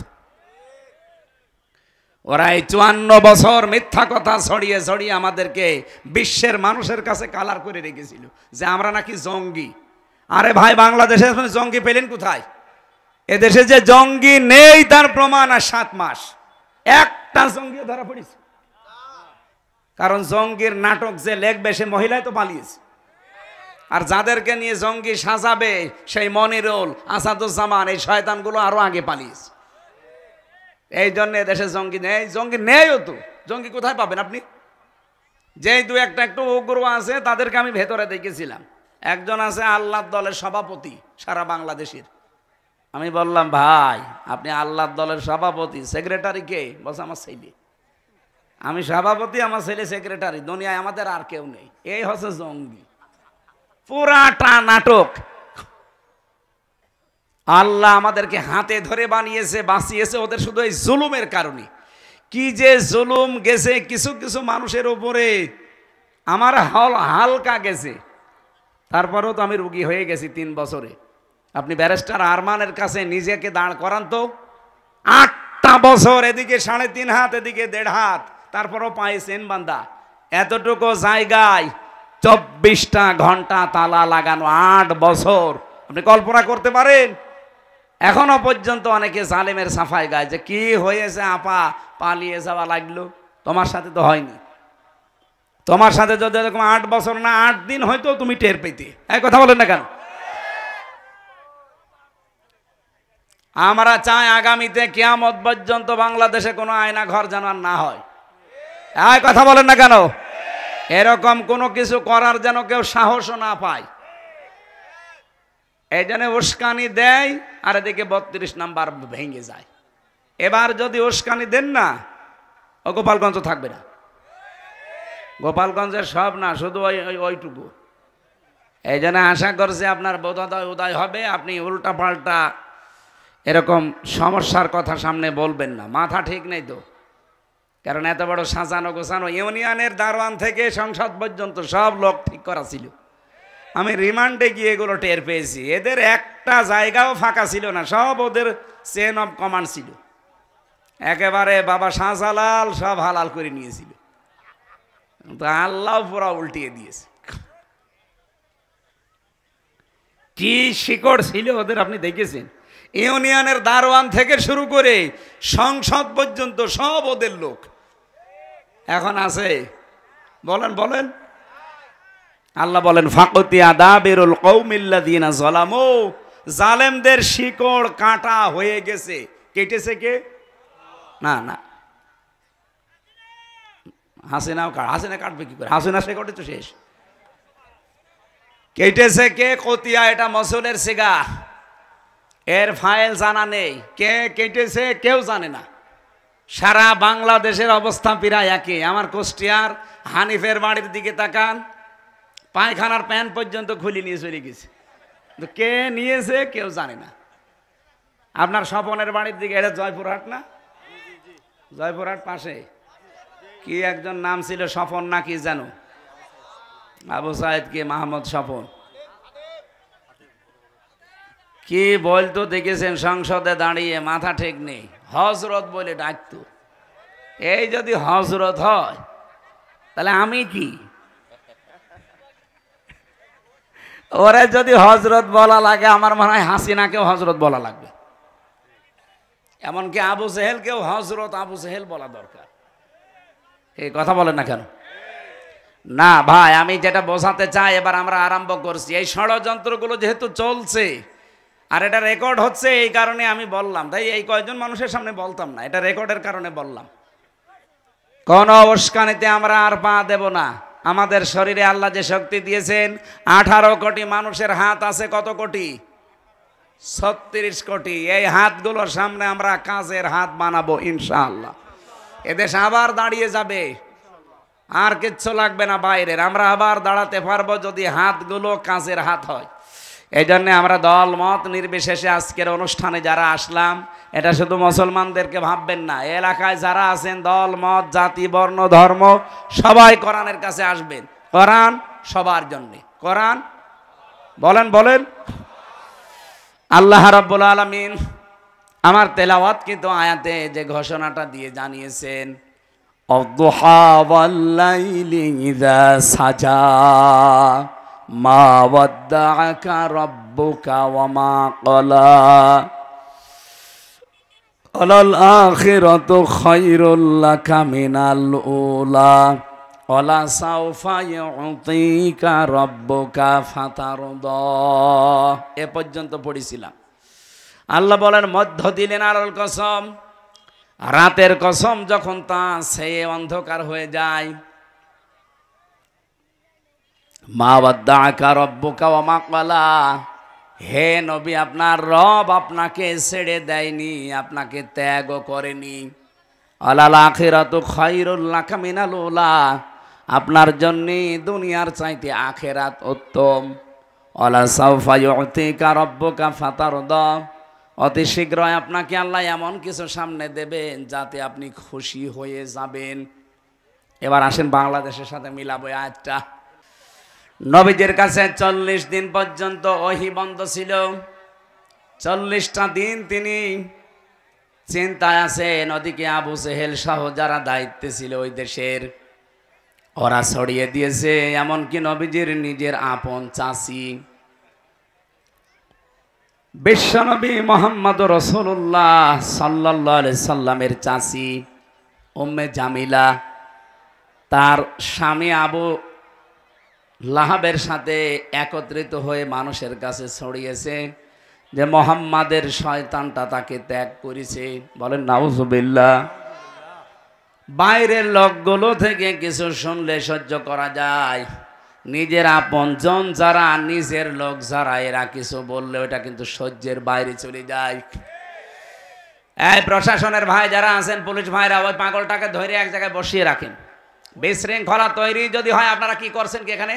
ওরা এই 54 বছর মিথ্যা কথা ছড়িয়ে ছড়িয়ে আমাদেরকে বিশ্বের মানুষের কাছে কালার করে রেখেছিল যে আমরা নাকি জঙ্গি। আরে ভাই, বাংলাদেশে জঙ্গি পেলেন কোথায়? এদেশে যে জঙ্গি নেই তার প্রমাণ আর 7 মাস একটা জঙ্গিও ধরা পড়েছে। কারণ জঙ্গির নাটক যে লেখবে সে মহিলাই তো পালিয়েছে, আর যাদেরকে নিয়ে জঙ্গি সাজাবে সেই মনিরুল, আসাদুজ্জামান, এই শয়তানগুলো আরো আগে পালিয়েছে। এই জন্য দেশে জঙ্গি নেই। জঙ্গি নেইও তো, জঙ্গি কোথায় পাবেন আপনি? যেই 2-1টা একটু উগ্র আছে তাদেরকে আমি ভেতরে দেখেছিলাম। একজন আছে আল্লাহর দলের সভাপতি সারা বাংলাদেশের। আমি বললাম, ভাই আপনি আল্লাহর দলের সভাপতি, সেক্রেটারি কে? বলছে আমার ছেলে। আমি সভাপতি, আমার ছেলে সেক্রেটারি, দুনিয়ায় আমাদের আর কেউ নেই। এই হচ্ছে জঙ্গি, পুরাটা নাটক। আল্লাহ আমাদেরকে হাতে ধরে বানিয়েছে, বাঁচিয়েছে ওদের শুধু এই জুলুমের কারণে। কি যে জুলুম গেছে কিছু কিছু মানুষের উপরে, আমার হালকা গেছে। তারপরেও তো আমি রুগী হয়ে গেছি 3 বছরে। আপনি ব্যারিস্টার আরমানের কাছে নিজেকে দাঁড় করান তো, 8টা বছর, এদিকে 3.5 হাত, এদিকে 1.5 হাত, তারপরও পায়ে চেন বান্ধা, এতটুকু জায়গায় 24টা ঘন্টা তালা লাগানো, 8 বছর। আপনি কল্পনা করতে পারেন? এখনো পর্যন্ত অনেকে জালেমের সাফাই গায় যে কি হয়েছে আপা, পালিয়ে যাওয়া লাগলো। তোমার সাথে তো হয়নি। তোমার সাথে যদি এরকম 8 বছর না 8 দিন হয়তো তুমি টের পেতে। এই কথা বলেন না কেন? আমরা চাই আগামীতে কিয়ামত পর্যন্ত বাংলাদেশে কোনো আয়না ঘর যেন না হয়। এই কথা বলেন না কেন? এরকম কোনো কিছু করার যেন কেউ সাহসও না পায়। এই জন্য উস্কানি দেয়, আর এদিকে 32 নাম্বার ভেঙে যায়। এবার যদি উস্কানি দেন না, ও গোপালগঞ্জ থাকবে না। গোপালগঞ্জের সব না, শুধু ওইটুকু। এই জন্য আশা করছে আপনার বোধোদয় উদয় হবে, আপনি উল্টা পাল্টা এরকম সমস্যার কথা সামনে বলবেন না। মাথা ঠিক নেই তো, কারণ এত বড় সাজানো গোছানো ইউনিয়নের দারোয়ান থেকে সংসদ পর্যন্ত সব লোক ঠিক করা ছিল। আমি রিমান্ডে গিয়ে এগুলো টের পেয়েছি। এদের একটা জায়গাও ফাঁকা ছিল না, সব ওদের চেন অফ কমান্ড ছিল। একেবারে বাবা শাহজালাল সব হালাল করে নিয়েছিল, তো আল্লাহ পুরা উল্টিয়ে দিয়েছে। কি শিকড় ছিল ওদের আপনি দেখেছেন? ইউনিয়নের দারোয়ান থেকে শুরু করে সংসদ পর্যন্ত সব ওদের লোক। এখন আছে? বলেন বলেন। আল্লাহ বলেন, ফাকতিয়া দাবিরুল কওমিল্লাযিনা যালামু, জালেমদের শিকড় কাটা হয়ে গেছে। কেটেছে কে? না না, হাসিনা কাটবে কি করে? হাসিনা শেকড়ে তো শেষ। কেটেছে কে? কতিয়া, এটা মসুলের সিগা, এর ফাইল জানা নেই। কে কেটেছে কেউ জানে না। সারা বাংলাদেশের অবস্থা প্রায় একই। আমার কুষ্টিয়ার হানিফের বাড়ির দিকে তাকান, পায়খানার প্যান্ট পর্যন্ত খুলে নিয়ে চলে গেছে, কে নিয়েছে কেউ জানে না। আপনার স্বপনের বাড়ির দিকে, এটা জয়পুরহাট না? জয়পুরহাট পাশে কি একজন নাম ছিল, স্বপন না কি জানো? আবু সাইদ কি মাহমুদ স্বপন কি বলতো দেখেছেন সংসদে দাঁড়িয়ে, মাথা ঠিক নেই, হজরত বলে ডাকতো। এই যদি হজরত হয় তাহলে আমি কি? ওরে যদি হজরত বলা লাগে, আমার মনে হয় হাসিনাকেও হজরত বলা লাগবে। এমনকি আবু জেহেলকেও হজরত আবু জেহেল বলা দরকার। এই কথা বলেন না কেন? না ভাই, আমি যেটা বোঝাতে চাই, এবার আমরা আরম্ভ করছি। এই ষড়যন্ত্রগুলো যেহেতু চলছে আর এটা রেকর্ড হচ্ছে, এই কারণে আমি বললাম। তাই এই কয়েকজন মানুষের সামনে বলতাম না, এটা রেকর্ডের কারণে বললাম। কোন উস্কানিতে আমরা আর পা দেব না। আমাদের শরীরে আল্লাহ যে শক্তি দিয়েছেন, 18 কোটি মানুষের হাত আছে। কত কোটি? 36 কোটি। এই হাতগুলোর সামনে আমরা কাজের হাত বানাবো ইনশাআল্লাহ। এদেশ আবার দাঁড়িয়ে যাবে, আর কিচ্ছু লাগবে না বাইরের। আমরা আবার দাঁড়াতে পারবো যদি হাতগুলো কাজের হাত হয়। এই জন্য আমরা দল মত নির্বিশেষে আজকের অনুষ্ঠানে যারা আসলাম, এটা শুধু মুসলমানদেরকে ভাববেন না, এলাকায় যারা আছেন দল মত জাতি বর্ণ ধর্ম সবাই কোরআনের কাছে আসবেন। কোরআন সবার জন্য। কোরআন বলেন বলেন। আল্লাহ রাব্বুল আলামিন আমার তেলাওয়াত কিন্তু আয়াতে যে ঘোষণাটা দিয়ে জানিয়েছেন, অদ্দুহা ওয়াল লাইলি ইযা সাজা মা ওয়াদ্দাআকা রাব্বুকা ওয়া মা ক্বালা আলাল আখিরাতু খায়রুল লাকা মিনাল উলা ওয়ালা সাওফা ইউতিকা রাব্বুকা ফাতারদা। এ পর্যন্ত পড়েছিলাম। আল্লাহ বলেন, মধ্য দিলেন আলোর কসম, রাতের কসম যখন তা সে অন্ধকার হয়ে যায়। মা ওয়াদ্দাআকা রাব্বুকা ওয়া মা ক্বালা, হে নবী, আপনার রব আপনাকে ছেড়ে দেয়নি, আপনাকে ত্যাগও করেনি। আলাল আখিরাতু খায়রুল লাকা মিনাল উলা, আপনার জন্য দুনিয়ার চাইতে আখিরাত উত্তম। ওয়ালা সাওফা ইউতিকা রাব্বুকা ফাতারদা, অতি শীঘ্রই আপনাকে আল্লাহ এমন কিছু সামনে দেবেন যাতে আপনি খুশি হয়ে যাবেন। এবার আসেন বাংলাদেশের সাথে মিলাবো আয়াতটা। নবীজির কাছে 40 দিন পর্যন্ত ওহী বন্ধ ছিল। 40টা দিন তিনি চিন্তায় আছেন। ওদিকে আবু জেহেল সহ যারা দায়িত্বে ছিল ওই দেশের, ওরা ছড়িয়ে দিয়েছে। এমনকি নবীজির নিজের আপন চাচি বিশ্বনবী মুহাম্মদ রাসূলুল্লাহ সাল্লাল্লাহু আলাইহি সাল্লামের চাচি উম্মে জামিলা, তার স্বামী আবু লাহাবের সাথে একত্রিত হয়ে মানুষের কাছে ছড়িয়েছে যে মুহাম্মাদের শয়তানটা তাকে ত্যাগ করেছে। বলেন নাউজুবিল্লাহ। বাইরের লোকগুলো থেকে কিছু শুনলে সহ্য করা যায়, নিজের আপনজন যারা, নিজের লোক যারা, এরা কিছু বললে ওটা কিন্তু সহ্যের বাইরে চলে যায়। এই প্রশাসনের ভাই যারা আছেন, পুলিশ ভাইরা, ওই পাগলটাকে ধরে এক জায়গায় বসিয়ে রাখেন। বিশৃঙ্খলা তৈরি যদি হয়, আপনারা কি করছেন কি এখানে?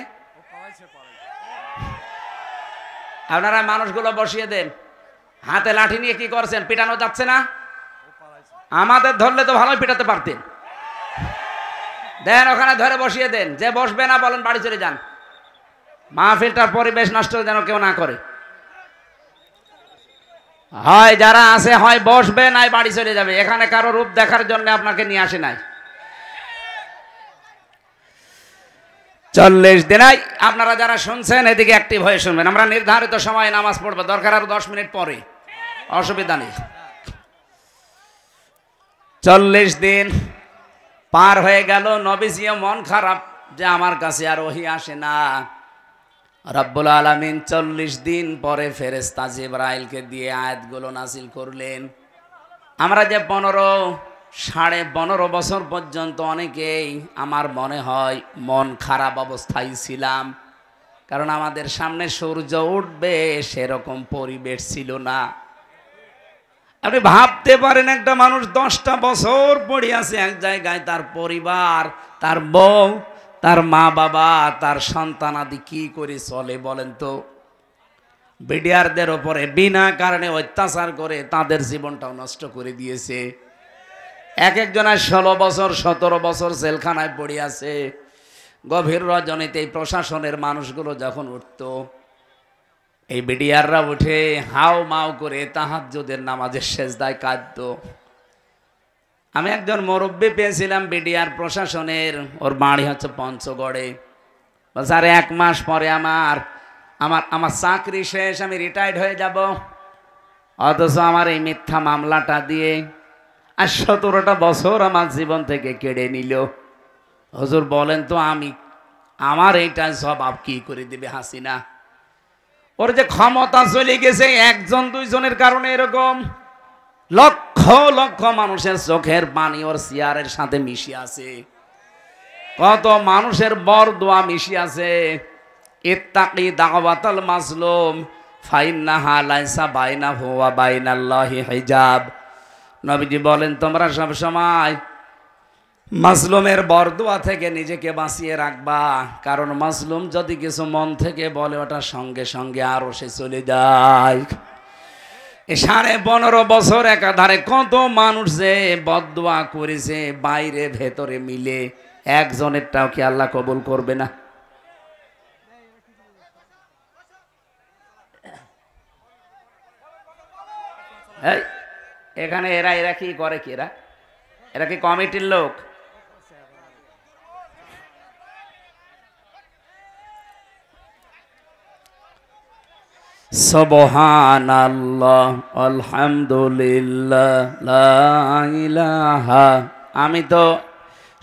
আপনারা মানুষগুলো বসিয়ে দেন। হাতে লাঠি নিয়ে কি করছেন? পিটানো যাচ্ছে না? আমাদের ধরলে তো ভালোই পিটাতে পারতেন। দেন ওখানে ধরে বসিয়ে দেন। যে বসবে না বলেন বাড়ি চলে যান। মাহফিলটার পরিবেশ নষ্ট যেন কেউ না করে। হয় যারা আছে হয় বসবে, নাই বাড়ি চলে যাবে। এখানে কারো রূপ দেখার জন্য আপনাকে নিয়ে আসে নাই। 40 দিনাই আপনারা যারা শুনছেন এদিকে অ্যাক্টিভ হয়ে শুনবেন। আমরা নির্ধারিত সময়ে নামাজ পড়বো, দরকার আরো 10 মিনিট পরে, অসুবিধা নেই। 40 দিন পার হয়ে গেল। নবীজিও মন খারাপ যে আমার কাছে আর ওহী আসে না। রব্বুল আলামিন 40 দিন পরে ফেরেশতা জিবরাইলকে দিয়ে আয়াতগুলো নাজিল করলেন। আমরা যে 15.5 বছর পর্যন্ত অনেকেই আমার মনে হয় মন খারাপ অবস্থায় ছিলাম, কারণ আমাদের সামনে সূর্য উঠবে সেরকম পরিবেশ ছিল না। আপনি ভাবতে পারেন একটা মানুষ 10টা বছর পড়ে আছে এক জায়গায়, তার পরিবার, তার বউ, তার মা বাবা, তার সন্তানাদি কি করে চলে বলেন তো? বিডিআরদের ওপরে বিনা কারণে অত্যাচার করে তাদের জীবনটাও নষ্ট করে দিয়েছে। এক একজনের 16 বছর 17 বছর জেলখানায় পড়ে আছে। গভীর রজনীতে এই প্রশাসনের মানুষগুলো যখন উঠত, এই বিডিআররা উঠে হাও মাও করে তাহাজ্জুদের নামাজের সেজদায় কাঁদত। আমি একজন মুরব্বী পেয়েছিলাম বিডিআর প্রশাসনের, ওর বাড়ি হচ্ছে পঞ্চগড়ে। স্যার 1 মাস পরে আমার চাকরি শেষ, আমি রিটায়ার্ড হয়ে যাব, অথচ আমার এই মিথ্যা মামলাটা দিয়ে আর 17টা বছর আমার জীবন থেকে কেড়ে নিল। হুজুর বলেন তো আমার এইটা জবাব কি করে দিবে হাসিনা? ওর যে ক্ষমতা চলে গেছে 1-2 জনের কারণে, এরকম লক্ষ লক্ষ মানুষের চোখের পানি ওর চেয়ারের সাথে মিশে আছে, কত মানুষের বরদোয়া মিশে আছে। ইত্তাকি দাওয়াতাল মাজলুম ফাইন্নাহা লাইসা বাইনাহু ওয়া বাইনাল্লাহি হিজাব। নবীজি বলেন তোমরা সব সময় মাজলুমের বরদোয়া থেকে নিজেকে বাঁচিয়ে রাখবা, কারণ মাজলুম যদি কিছু মন থেকে বলে ওটা সঙ্গে সঙ্গে আরো সে চলে যায়। 15.5 বছর একাধারে কত মানুষ যে বদদোয়া করেছে, বাইরে ভেতরে মিলে, একজনেরটাও কি আল্লাহ কবুল করবে না? এখানে এরা কি করে, কি এরা কি কমিটির লোক? সুবহানাল্লাহ আলহামদুলিল্লাহ লা ইলাহা। আমি তো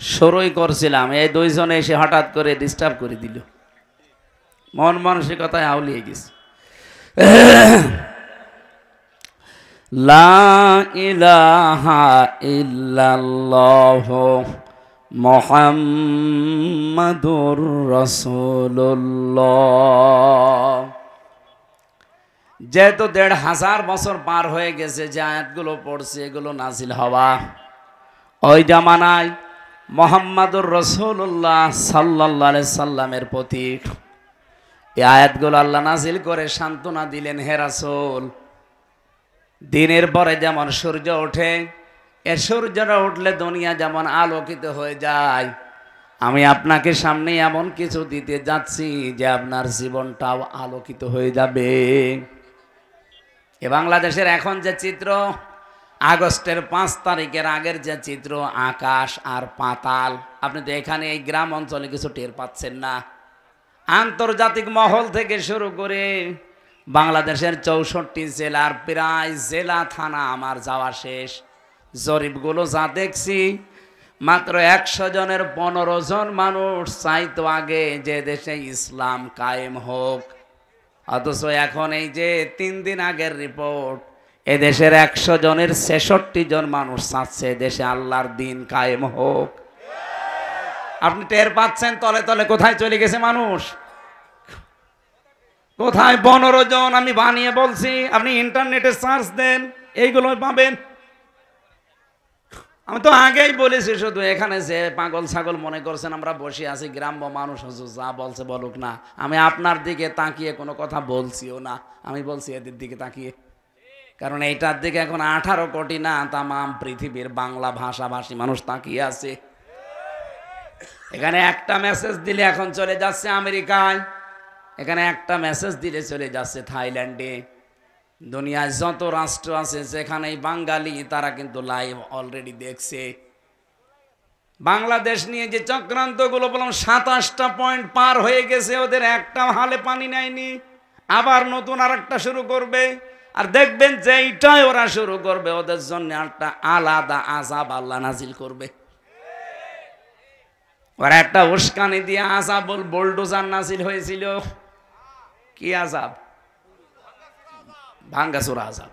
শুরুই করছিলাম, এই 2 জনে এসে হঠাৎ করে ডিস্টার্ব করে দিল, মন মানসিকতায় আউলিয়ে গেছে। লা ইলাহা ইল্লাল্লাহ মুহাম্মাদুর রাসূলুল্লাহ। যেহেতু 1500 বছর পার হয়ে গেছে, যে আয়াতগুলো পড়ছে এগুলো নাজিল হওয়া ওই জামানায় মুহাম্মাদুর রাসূলুল্লাহ সাল্লাল্লাহু আলাইহি সাল্লামের প্রতি এই আয়াতগুলো আল্লাহ নাজিল করে সান্ত্বনা দিলেন, হে রাসূল, দিনের পরে যেমন সূর্য ওঠে, এ সূর্যটা উঠলে দুনিয়া যেমন আলোকিত হয়ে যায়, আমি আপনাকে সামনে এমন কিছু দিতে যাচ্ছি যে আপনার জীবনটাও আলোকিত হয়ে যাবে। এ বাংলাদেশের এখন যে চিত্র, আগস্টের 5 তারিখের আগের যে চিত্র, আকাশ আর পাতাল। আপনি তো এখানে এই গ্রাম অঞ্চলে কিছু টের পাচ্ছেন না। আন্তর্জাতিক মহল থেকে শুরু করে বাংলাদেশের 64 জেলার প্রায় জেলা থানা আমার যাওয়া শেষ। জরিপগুলো যা দেখছি, মাত্র 100 জনের 15 জন মানুষ চাইতো আগে যে দেশে ইসলাম কায়েম হোক, অথচ এখন এই যে 3 দিন আগের রিপোর্ট, এদেশের 100 জনের 66 জন মানুষ চাচ্ছে দেশে আল্লাহর দিন কায়েম হোক। আপনি টের পাচ্ছেন তলে তলে কোথায় চলে গেছে মানুষ, কোথায়? 15 জন আমি বানিয়ে বলছি, আপনি ইন্টারনেটে সার্চ দেন, এইগুলো পাবেন। আমি তো আগেই বলেছি, শুধু এখানে যে পাগল ছাগল মনে করছেন আমরা বসে আছি, গ্রাম্য মানুষ যা বলছে বলুক না, আমি আপনার দিকে তাকিয়ে কোনো কথা বলছিও না, আমি বলছি এদের দিকে তাকিয়ে, কারণ এইটার দিকে এখন 18 কোটি না তামাম পৃথিবীর বাংলা ভাষাভাষী মানুষ তাকিয়ে আছে। এখানে একটা মেসেজ দিলে এখন চলে যাচ্ছে আমেরিকায়, এখানে একটা মেসেজ দিলে চলে যাচ্ছে থাইল্যান্ডে। দুনিয়ায় যত রাষ্ট্র আছে যেখানেই বাঙালি, তারা কিন্তু লাইভ অলরেডি দেখছে। বাংলাদেশ নিয়ে যে চক্রান্তগুলো বললাম, 27টা পয়েন্ট পার হয়ে গেছে, ওদের একটা হালে পানি নেয়নি, আবার নতুন আরেকটা শুরু করবে। আর দেখবেন যে এইটাই ওরা শুরু করবে, ওদের জন্য একটা আলাদা আযাব আল্লাহ নাজিল করবে। ওরা একটা উস্কানি দিয়ে আযাব বুলডোজার নাজিল হয়েছিল। কি আযাব? ভাঙ্গাচোরা আযাব।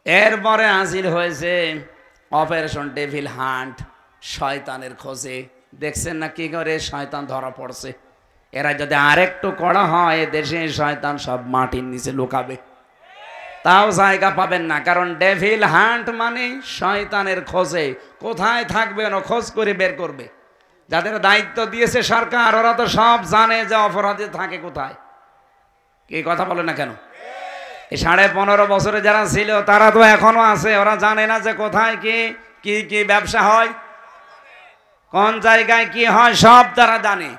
এরপরে নাজিল হয়েছে অপারেশন ডেভিল হান্ট, শয়তানের খোঁজে। দেখছেন না কি করে শয়তান ধরা পড়ছে। এরা যদি আরেকটু কড়া হয়, দেশে শয়তান সব মাটির নিচে লুকাবে, তাও জায়গা পাবেন না। কারণ ডেভিল হান্ট মানে শয়তানের খোঁজে, কোথায় থাকবে ওরা খোঁজ করে বের করবে। যাদের দায়িত্ব দিয়েছে সরকার, ওরা তো সব জানে যে অপরাধী থাকে কোথায়। কি কথা বলে না কেন? এই 15.5 বছরে যারা ছিল তারা তো এখনো আছে, ওরা জানে না যে কোথায় কি কি কি ব্যবসা হয়। কোন জায়গায় কি হয় সব তারা জানে।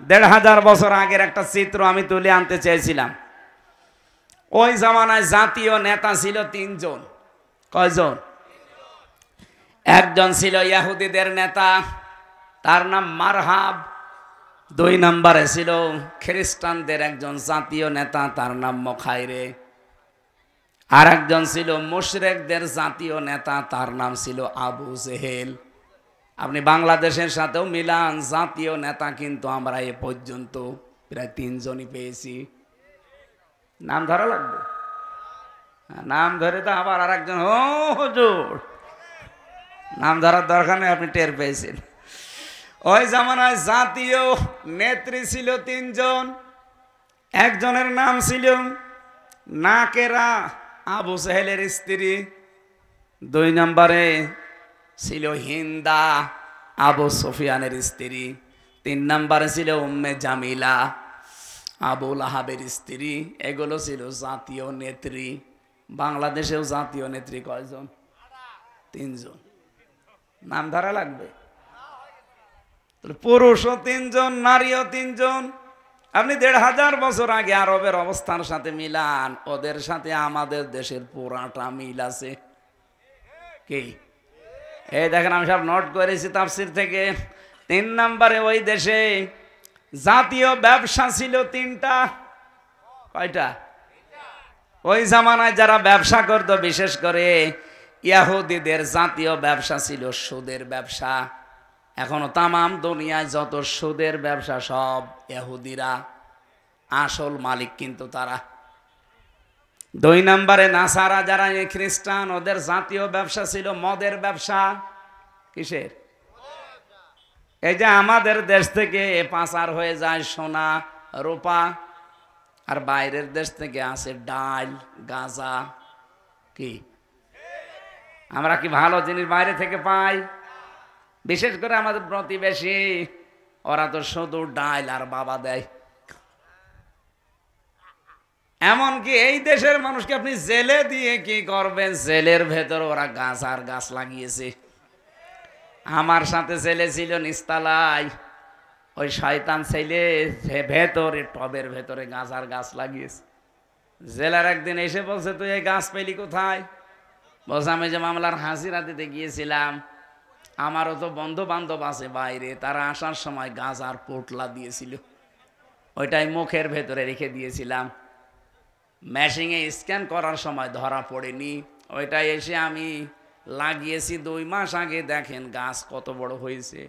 ১৫০০ বছর আগের একটা চিত্র আমি তুলে আনতে চেয়েছিলাম। ওই জামানায় জাতীয় নেতা ছিল ৩ জন। কয়জন? একজন ছিল ইহুদিদের নেতা, তার নাম মারহাব। ২ নম্বরে ছিল খ্রিস্টানদের একজন জাতীয় নেতা, তার নাম মুখাইরে। আর একজন ছিল মুশরিকদের জাতীয় নেতা, তার নাম ছিল আবু জেহেল। আপনি বাংলাদেশের সাথেও মিলান, জাতীয় নেতা কিন্তু আমরা এ পর্যন্ত প্রায় ৩ জনই পেয়েছি। নাম ধরা লাগবে? নাম ধরে তো আবার আর একজন হুজুর, নাম ধরার দরকার নেই, আপনি টের পেয়েছেন। ওই জামানায় জাতীয় নেত্রী ছিল ৩ জন। একজনের নাম ছিল নাকেরা, আবু জেহেলের স্ত্রী। ২ নম্বরে ছিল হিন্দা, আবু সুফিয়ানের স্ত্রী। ৩ নম্বরে ছিল উম্মে জামিলা, আবু লাহাবের স্ত্রী। এগুলো ছিল জাতীয় নেত্রী। বাংলাদেশেও জাতীয় নেত্রী কয়জন? ৩ জন। নাম ধরা লাগবে? পুরুষও ৩ জন, নারীও ৩ জন। আপনি ১৫০০ বছর আগে আরবের অবস্থার সাথে মিলান, ওদের সাথে আমাদের দেশের পুরাটা মিল আছে। কি এই দেখেন, আমি সব নোট করেছি তাফসির থেকে। ৩ নম্বরে ওই দেশে জাতীয় ব্যবসা ছিল ৩টা। কয়টা? ওই জামানায় যারা ব্যবসা করত, বিশেষ করে ইহুদিদের জাতীয় ব্যবসা ছিল সুদের ব্যবসা। এখনো তামাম দুনিয়ায় যত সুদের ব্যবসা সব ইহুদিরা, আসল মালিক কিন্তু তারা। ২ নম্বরে নাসারা, যারা খ্রিস্টান, ওদের জাতীয় ব্যবসা ছিল মদের ব্যবসা। কিসের? এই যে আমাদের দেশ থেকে পাচার হয়ে যায় সোনা রূপা, আর বাইরের দেশ থেকে আসে ডাল, গাঁজা। কি আমরা কি ভালো জিনিস বাইরে থেকে পাই? বিশেষ করে আমাদের প্রতিবেশী, ওরা তো শুধু ডাল আর বাবা দেয়। এমনকি এই দেশের মানুষকে আপনি জেলে দিয়ে কি করবেন? জেলের ভেতর ওরা গাছ আর গাছ লাগিয়েছে। আমার সাথে ছেলে ছিল নিস্তালায়, ওই শয়তান ছেলে ভেতরে টবের ভেতরে গাছ আর গাছ লাগিয়েছে। জেলার একদিন এসে বলছে, তুই এই গাছ পেলি কোথায়? বলছে, আমি যে মামলার হাজিরা দিতে গিয়েছিলাম, আমারও তো বন্ধু বান্ধব আছে বাইরে, তারা আসার সময় গাছ আর পোটলা দিয়েছিল, ওইটাই মুখের ভেতরে রেখে দিয়েছিলাম। মেশিনে স্ক্যান করার সময় ধরা পড়েনি, ওইটাই এসে আমি লাগিয়েছি 2 মাস আগে। দেখেন গাছ কত বড় হয়েছে।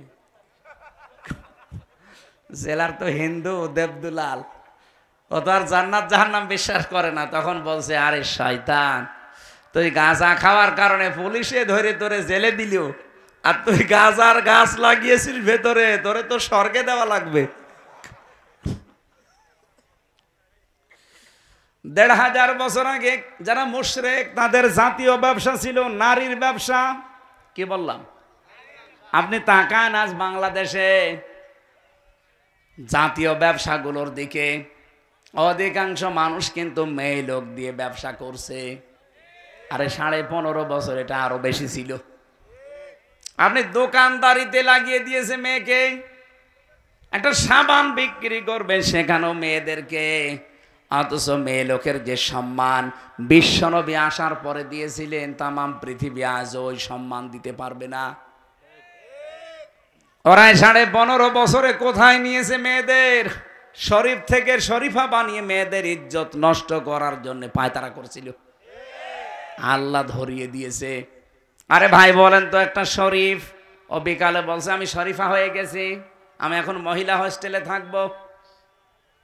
জেলার তো হিন্দু দেবদুলাল, ও তো আর জান্নাত জাহান্নাম বিশ্বাস করে না। তখন বলছে, আরে শয়তান, তুই গাঁজা খাওয়ার কারণে পুলিশে ধরে তোরে জেলে দিল, আর তুই গাঁজার গাছ লাগিয়েছিস ভেতরে, তোরে তো স্বর্গে দেওয়া লাগবে। ১৫০০ বছর আগে যারা মুশরিক, তাদের জাতীয় ব্যবসা ছিল নারীর ব্যবসা। কি বললাম? আপনি তাকান আজ বাংলাদেশে জাতীয় ব্যবসাগুলোর দিকে, অধিকাংশ মানুষ কিন্তু মেয়ে লোক দিয়ে ব্যবসা করছে। আরে 15.5 বছর এটা আরো বেশি ছিল। আপনি দোকানদারিতে লাগিয়ে দিয়েছে মেয়েকে, একটা সাবান বিক্রি করবে সেখানেও মেয়েদেরকে। অথচ মেয়ে লোকের যে সম্মান বিশ্বনবী আসার পরে দিয়েছিলেন, তামাম পৃথিবী আজ ওই সম্মান দিতে পারবে না। ওরা 15.5 বছরে কোথায় নিয়েছে মেয়েদের? শরীফ থেকে শরীফা বানিয়ে মেয়েদের ইজ্জত নষ্ট করার জন্য পায়তারা করছিল। আল্লাহ ধরিয়ে দিয়েছে। আরে ভাই বলেন তো, একটা শরীফ ও বিকালে বলছে, আমি শরীফা হয়ে গেছি, আমি এখন মহিলা হোস্টেলে থাকবো।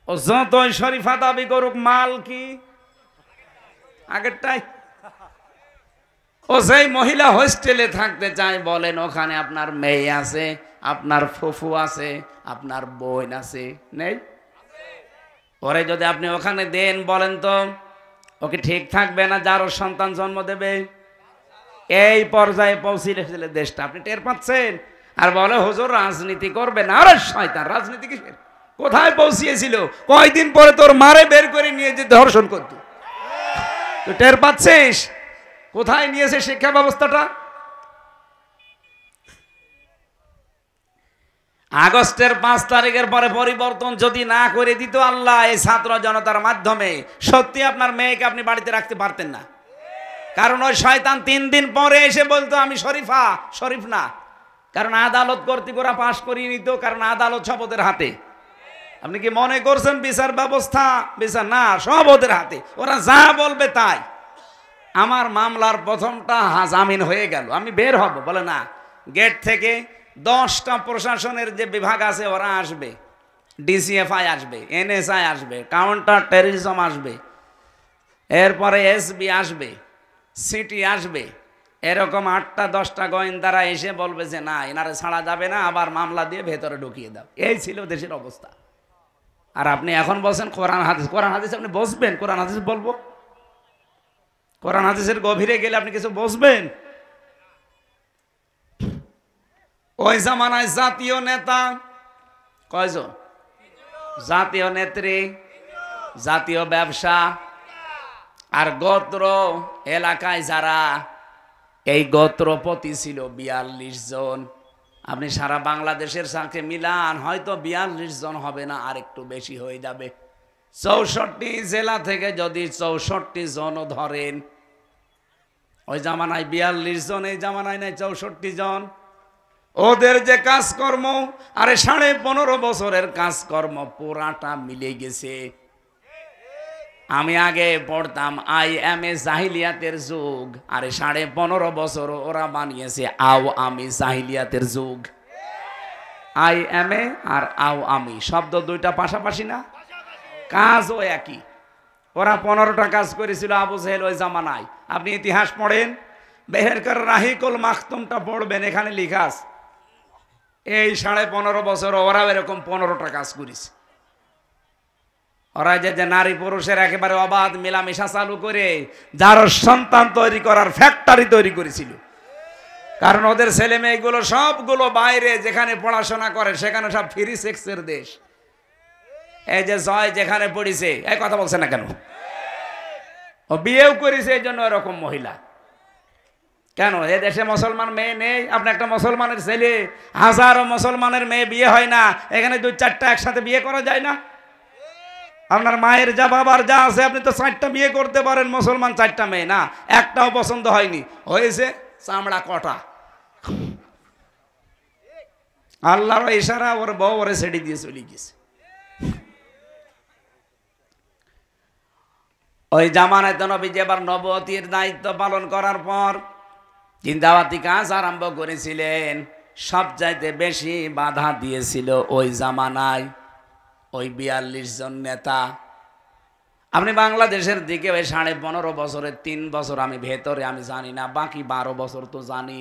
ও যতই শরীফা দাবি করুক, মাল কি আগেরটাই। ও সেই মহিলা হোস্টেলে থাকতে চায়, বলেন ওখানে আপনার মেয়ে আছে, আপনার ফুফু আছে, আপনার বোন আছে, নেই? ওরে যদি আপনি ওখানে দেন, বলেন তো ওকে ঠিক থাকবে না যার ওর সন্তান জন্ম দেবে? এই পর্যায়ে পৌঁছিলে দেশটা, আপনি টের পাচ্ছেন? আর বলে হুজুর রাজনীতি করবে না। আরে শয়তান, রাজনীতি কিসের? কোথায় পৌঁছিয়েছিল? কয়দিন পরে তোর মারে বের করে নিয়ে যে ধর্ষণ করত, তুই টের পাচ্ছিস? কোথায় নিয়েছে শিক্ষা ব্যবস্থাটা? আগস্টের 5 তারিখের পরে পরিবর্তন যদি না করে দিত আল্লাহ এই ছাত্র জনতার মাধ্যমে, সত্যি আপনার মেয়েকে আপনি বাড়িতে রাখতে পারতেন না। কারণ ওই শয়তান 3 দিন পরে এসে বলতো আমি শরীফা, শরীফ না। কারণ আদালত কর্তৃক ওরা পাশ করিয়ে নিত, কারণ আদালত সব ওদের হাতে। আপনি কি মনে করছেন বিচার ব্যবস্থা? বিচার না, সব ওদের হাতে, ওরা যা বলবে তাই। আমার মামলার প্রথমটা জামিন হয়ে গেল, আমি বের হব, বলে না, গেট থেকে 10টা প্রশাসনের যে বিভাগ আছে ওরা আসবে, ডিসিএফআই আসবে, এনএসআই আসবে, কাউন্টার টেররিজম আসবে, এরপরে এসবি আসবে, সিটি আসবে, এরকম 8টা 10টা গোয়েন্দারা এসে বলবে যে না, এনারে ছাড়া যাবে না, আবার মামলা দিয়ে ভেতরে ঢুকিয়ে দাও। এই ছিল দেশের অবস্থা। আর আপনি এখন বলছেন কোরআন হাদিস, কোরআন হাদিস আপনি বসবেন? কোরআন হাদিস বলবো? কোরআন হাদিসের গভীরে গেলে আপনি কিছু বসবেন? ওই জামানায় জাতীয় নেতা কয়জন? জাতীয় নেত্রী, জাতীয় ব্যবসা, আর গোত্র এলাকায় যারা, এই গোত্রপতি ছিল 42 জন। আপনি সারা বাংলাদেশের সাথে মিলান, হয়তো 42 জন হবে না, আর একটু বেশি হয়ে যাবে। 64 জেলা থেকে যদি 64 জনও ধরেন, ওই জামানায় 42 জন, এই জামানায় নাই 64 জন। ওদের যে কাজকর্ম, আরে 15.5 বছরের কাজকর্ম পুরাটা মিলে গেছে। আমি আগে পড়তাম IMA জাহিলিয়াতের যুগ, আরে 15.5 বছর ওরা বানিয়েছে আওয়ামী জাহিলিয়াতের যুগ। IMA আর আওয়ামী শব্দ দুইটা পাশাপাশি না, কাজও একই। ওরা 15টা কাজ করেছিল আবু জেহেল ওই জামানায়। আপনি ইতিহাস পড়েন, বের করে রাহিকুল মাখতুমটা পড়বেন, এখানে লেখা আছে এই 15.5 বছর ওরাও এরকম 15টা কাজ করেছে। ওরা যে নারী পুরুষের একেবারে অবাধ মেলামেশা চালু করে যার সন্তান তৈরি করার ফ্যাক্টরি তৈরি করেছিল। কারণ ওদের ছেলে মেয়েগুলো সবগুলো বাইরে যেখানে পড়াশোনা করে সেখানে সব ফ্রি সেক্সের দেশ। এই যে জয় যেখানে পড়িছে, এই কথা বলছে না কেন? ও বিয়েও করেছে, এই জন্য এরকম মহিলা। কেন এ দেশে মুসলমান মেয়ে নেই? আপনি একটা মুসলমানের ছেলে, হাজারো মুসলমানের মেয়ে বিয়ে হয় না, এখানে 2-4টা একসাথে বিয়ে করা যায় না? আপনার মায়ের যা বাবার যা আছে, আপনি তো 4টা বিয়ে করতে পারেন, মুসলমান 4টা মেয়ে না, একটাও পছন্দ হয়নি, হয়েছে চামড়া কটা। আল্লাহর ইশারা, ওর বউ ওরে ছেড়ে দিয়ে চলে গেছে। ওই জামানায় তো নবী এবার নবুয়তির দায়িত্ব পালন করার পর জিন্দাবাতি কাজ আরম্ভ করেছিলেন। সবচাইতে বেশি বাধা দিয়েছিল ওই জামানায় ওই 42 জন নেতা। আপনি বাংলাদেশের দিকে ওই 15.5 বছরের 3 বছর আমি ভেতরে, আমি জানি না, বাকি 12 বছর তো জানি।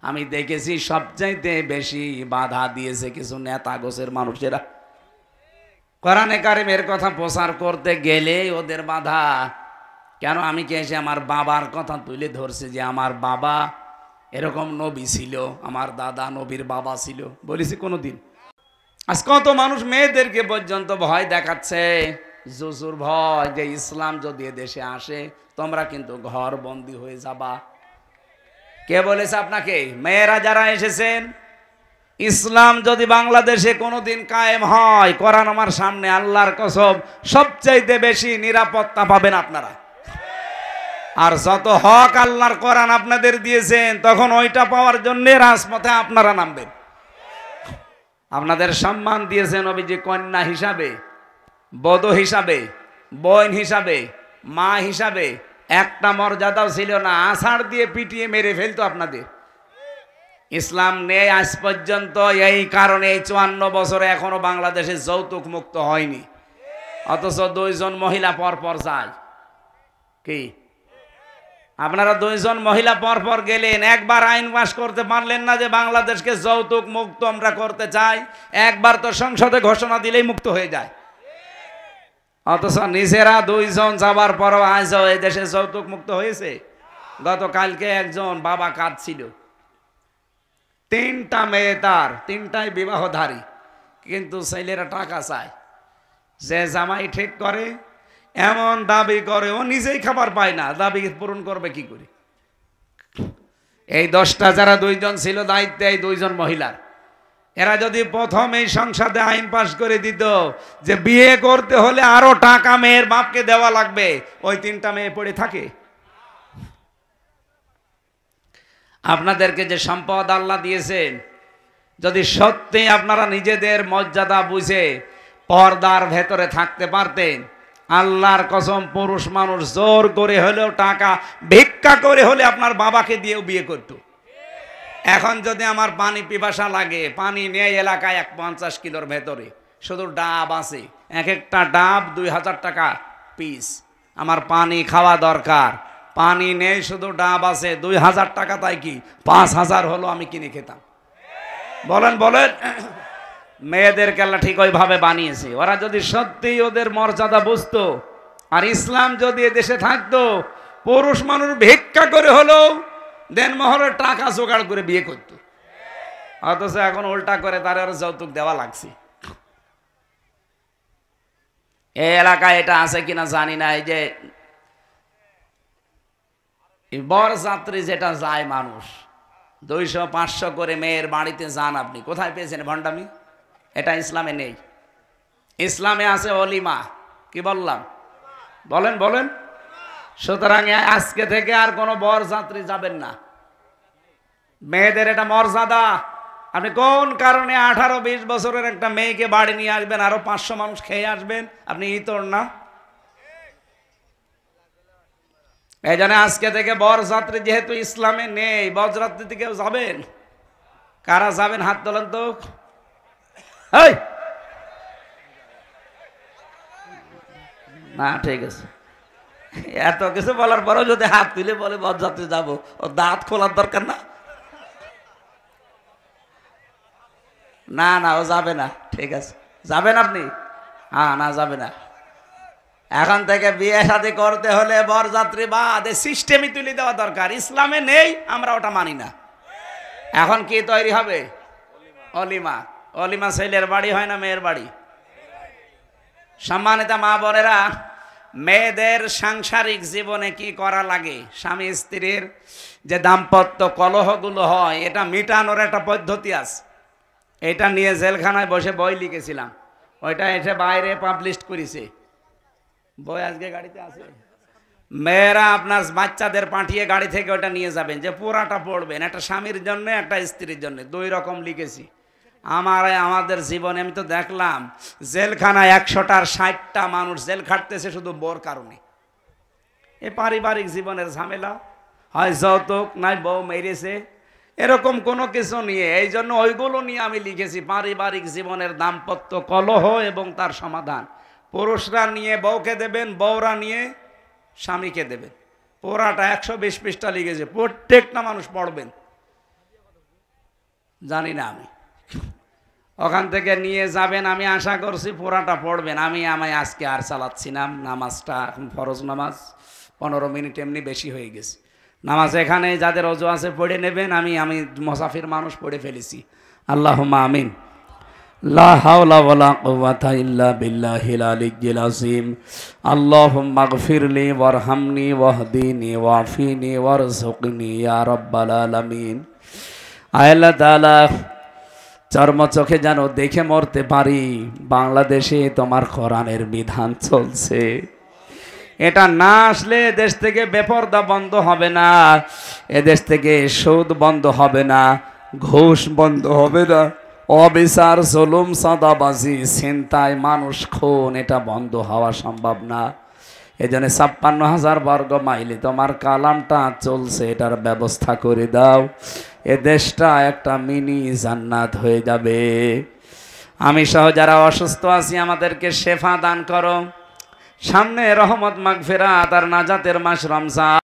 আমি দেখেছি সবচাইতে বেশি বাধা দিয়েছে কিছু নেতা গোছের মানুষেরা। কোরআনে কারিমের কথা প্রচার করতে গেলে ওদের বাধা। কেন? আমি কে এসে আমার বাবার কথা তুলে ধরছে যে আমার বাবা এরকম নবী ছিল, আমার দাদা নবীর বাবা ছিল, বলেছি কোনোদিন? আজ কত মানুষ মেয়েদেরকে পর্যন্ত ভয় দেখাচ্ছে, জুজুর ভয়, যে ইসলাম যদি দেশে আসে তোমরা কিন্তু ঘর বন্দি হয়ে যাবা। কে বলেছে আপনাকে? মেয়েরা যারা এসেছেন, ইসলাম যদি বাংলাদেশে কোনোদিন কায়েম হয়, কোরআন আমার সামনে, আল্লাহর কসম, সবচাইতে বেশি নিরাপত্তা পাবেন আপনারা। আর যত হক আল্লাহর কোরআন আপনাদের দিয়েছেন, তখন ওইটা পাওয়ার জন্য রাজপথে আপনারা নামবেন। আপনাদের সম্মান দিয়েছেন নবীজি কন্যা হিসাবে, বধূ হিসাবে, বোন হিসাবে, মা হিসাবে। একটা মর্যাদাও ছিল না, আষাঢ় দিয়ে পিটিয়ে মেরে ফেলতো আপনাদের। ইসলাম নেই আজ পর্যন্ত, এই কারণে এই 54 বছরে এখনো বাংলাদেশে যৌতুক মুক্ত হয়নি। অথচ 2 জন মহিলা পরপর যায়। কি আপনারা 2 জন মহিলা পরপর গেলেন, একবার আইন পাস করতে পারলেন না যে বাংলাদেশকে যৌতুক মুক্ত আমরা করতে চাই? একবার তো সংসদে ঘোষণা দিলেই মুক্ত হয়ে যায়। অথচ নিজেরা 2 জন যাবার পরও আজ এই দেশে যৌতুক মুক্ত হয়েছে? গতকালকে একজন বাবা কাঁদছিল, 3টা মেয়ে তার, 3টাই বিবাহধারী, কিন্তু ছেলেরা টাকা চায়। যে জামাই ঠিক করে এমন দাবি করে, ও নিজেই খাবার পায় না, দাবি পূরণ করবে কি করে? এই 10টা যারা 2 জন ছিল দায়িত্বে, এই 2 জন মহিলার, এরা যদি প্রথম এই সংসদে আইন পাশ করে দিত যে বিয়ে করতে হলে আরো টাকা মেয়ের বাপকে দেওয়া লাগবে, ওই 3টা মেয়ে পড়ে থাকে। আপনাদেরকে যে সম্পদ আল্লাহ দিয়েছেন, যদি সত্যি আপনারা নিজেদের মর্যাদা বুঝে পর্দার ভেতরে থাকতে পারতেন, আল্লাহর কসম পুরুষ মানুষ জোর করে হলেও টাকা ভিক্ষা করে হলে আপনার বাবাকে দিয়েও বিয়ে করত। এখন যদি আমার পানি পিপাসা লাগে, পানি নেই এলাকায় 50 কিলোর ভেতরে, শুধু ডাব আছে, এক একটা ডাব 2000 টাকা পিস। আমার পানি খাওয়া দরকার, পানি নেই, শুধু ডাব আছে, 2000 টাকা, তাই কি 5000 হলো আমি কিনে খেতাম। বলেন বলেন, মেয়েদেরকে আল্লাহ ঠিক ওইভাবে বানিয়েছে। ওরা যদি সত্যি ওদের মর্যাদা বুঝতো, আর ইসলাম যদি এদেশে থাকতো, পুরুষ মানুষ ভিক্ষা করে হলো দেনমহরের টাকা জোগাড় করে বিয়ে করত। অথচ এখন উল্টা করে তার আরো যৌতুক দেওয়া লাগছে। এই এলাকায় এটা আছে কিনা জানি না, এই যে বরযাত্রী যেটা যায় মানুষ 200-500 করে মেয়ের বাড়িতে যান, আপনি কোথায় পেয়েছেন ভণ্ডামি? এটা ইসলামে নেই। ইসলামে আছে অলিমা। কি বললাম? বলেন বলেন। সুতরাং আজকে থেকে আর কোনো বরযাত্রী যাবেন না। মেয়েদের এটা মর্যাদা। আপনি কোন কারণে 18-20 বছরের একটা মেয়েকে বাড়ি নিয়ে আসবেন, আরো 500 মানুষ খেয়ে আসবেন? আপনি ইতর না। এই জন্য আজকে থেকে বরযাত্রী যেহেতু ইসলামে নেই, বরযাত্রীতে কেউ যাবেন? কারা যাবেন হাত তোলেন তো। না ঠিক আছে, এত কিছু বলার পরেও যদি হাত তুলে বলে বরযাত্রী যাবো, ও দাঁত খোলার দরকার না। না না, ও যাবে না। ঠিক আছে, যাবেন আপনি? হ্যাঁ, না যাবে না। এখন থেকে বিয়ে শাদী করতে হলে বরযাত্রী বাদ সিস্টেমই তুলে দেওয়া দরকার। ইসলামে নেই, আমরা ওটা মানি না। এখন কি তৈরি হবে? অলিমা। অলিমা ছেলের বাড়ি হয় না মেয়ের বাড়ি? সম্মানিত মা বোনেরা, মেয়েদের সাংসারিক জীবনে কি করা লাগে, স্বামী স্ত্রীর যে দাম্পত্য কলহগুলো হয়, এটা মিটানোর একটা পদ্ধতি আছে। এটা নিয়ে জেলখানায় বসে বই লিখেছিলাম, ওইটা এসে বাইরে পাবলিশ করেছে। বই আজকে গাড়িতে আছে। মেয়েরা আপনার বাচ্চাদের পাঠিয়ে গাড়ি থেকে ওটা নিয়ে যাবেন, যে পুরাটা পড়বেন। একটা স্বামীর জন্য, একটা স্ত্রীর জন্য, 2 রকম লিখেছি। আমাদের জীবনে আমি তো দেখলাম জেলখানায় 100টার 60টা মানুষ জেল খাটতেছে শুধু বোর কারণে। এ পারিবারিক জীবনের ঝামেলা, হয় যৌতুক, নাই বউ মেরেছে, এরকম কোনো কিছু নিয়ে। এই জন্য ওইগুলো নিয়ে আমি লিখেছি, পারিবারিক জীবনের দাম্পত্য কলহ এবং তার সমাধান। পুরুষরা নিয়ে বউকে দেবেন, বউরা নিয়ে স্বামীকে দেবেন। পুরাটা 120 পৃষ্ঠা লিখেছে, প্রত্যেকটা মানুষ পড়বেন। জানি না, আমি ওখান থেকে নিয়ে যাবেন, আমি আশা করছি পুরাটা পড়বেন। আমি আজকে আর চালাচ্ছি না নামাজটা, এখন ফরজ নামাজ 15 মিনিট এমনি বেশি হয়ে গেছে। নামাজ এখানে যাদের অজু আছে পড়ে নেবেন, আমি মুসাফির মানুষ পড়ে ফেলেছি। আল্লাহুম্মা আমিন। লা হাওলা ওয়ালা কুওয়াতা ইল্লা বিল্লাহিল আলিয়্যিল আযীম। আল্লাহুম্মা গফিরলি ওয়ারহামনি ওয়াহদিনি ওয়াফিনি ওয়ারযুকনি ইয়া রাব্বাল আলামিন। আল্লাহ তাআলা চর্ম চোখে যেন দেখে মরতে পারি, বাংলাদেশে তোমার কোরআনের বিধান চলছে। এটা না আসলে দেশ থেকে বেপরদা বন্ধ হবে না, এদেশ থেকে সুদ বন্ধ হবে না, ঘুষ বন্ধ হবে না, অবিচার, জুলুম, চাঁদাবাজি, ছিনতাই, মানুষ খুন, এটা বন্ধ হওয়া সম্ভব না। এজন্য 56,000 বর্গ মাইলে তোমার কালামটা চলছে, এটার ব্যবস্থা করে দাও। এ দেশটা একটা মিনি জান্নাত হয়ে যাবে। আমি সহ যারা অসুস্থ আছি, আমাদেরকে শেফা দান করো। সামনে রহমত, মাগফিরাত আর নাজাতের মাস রমজান।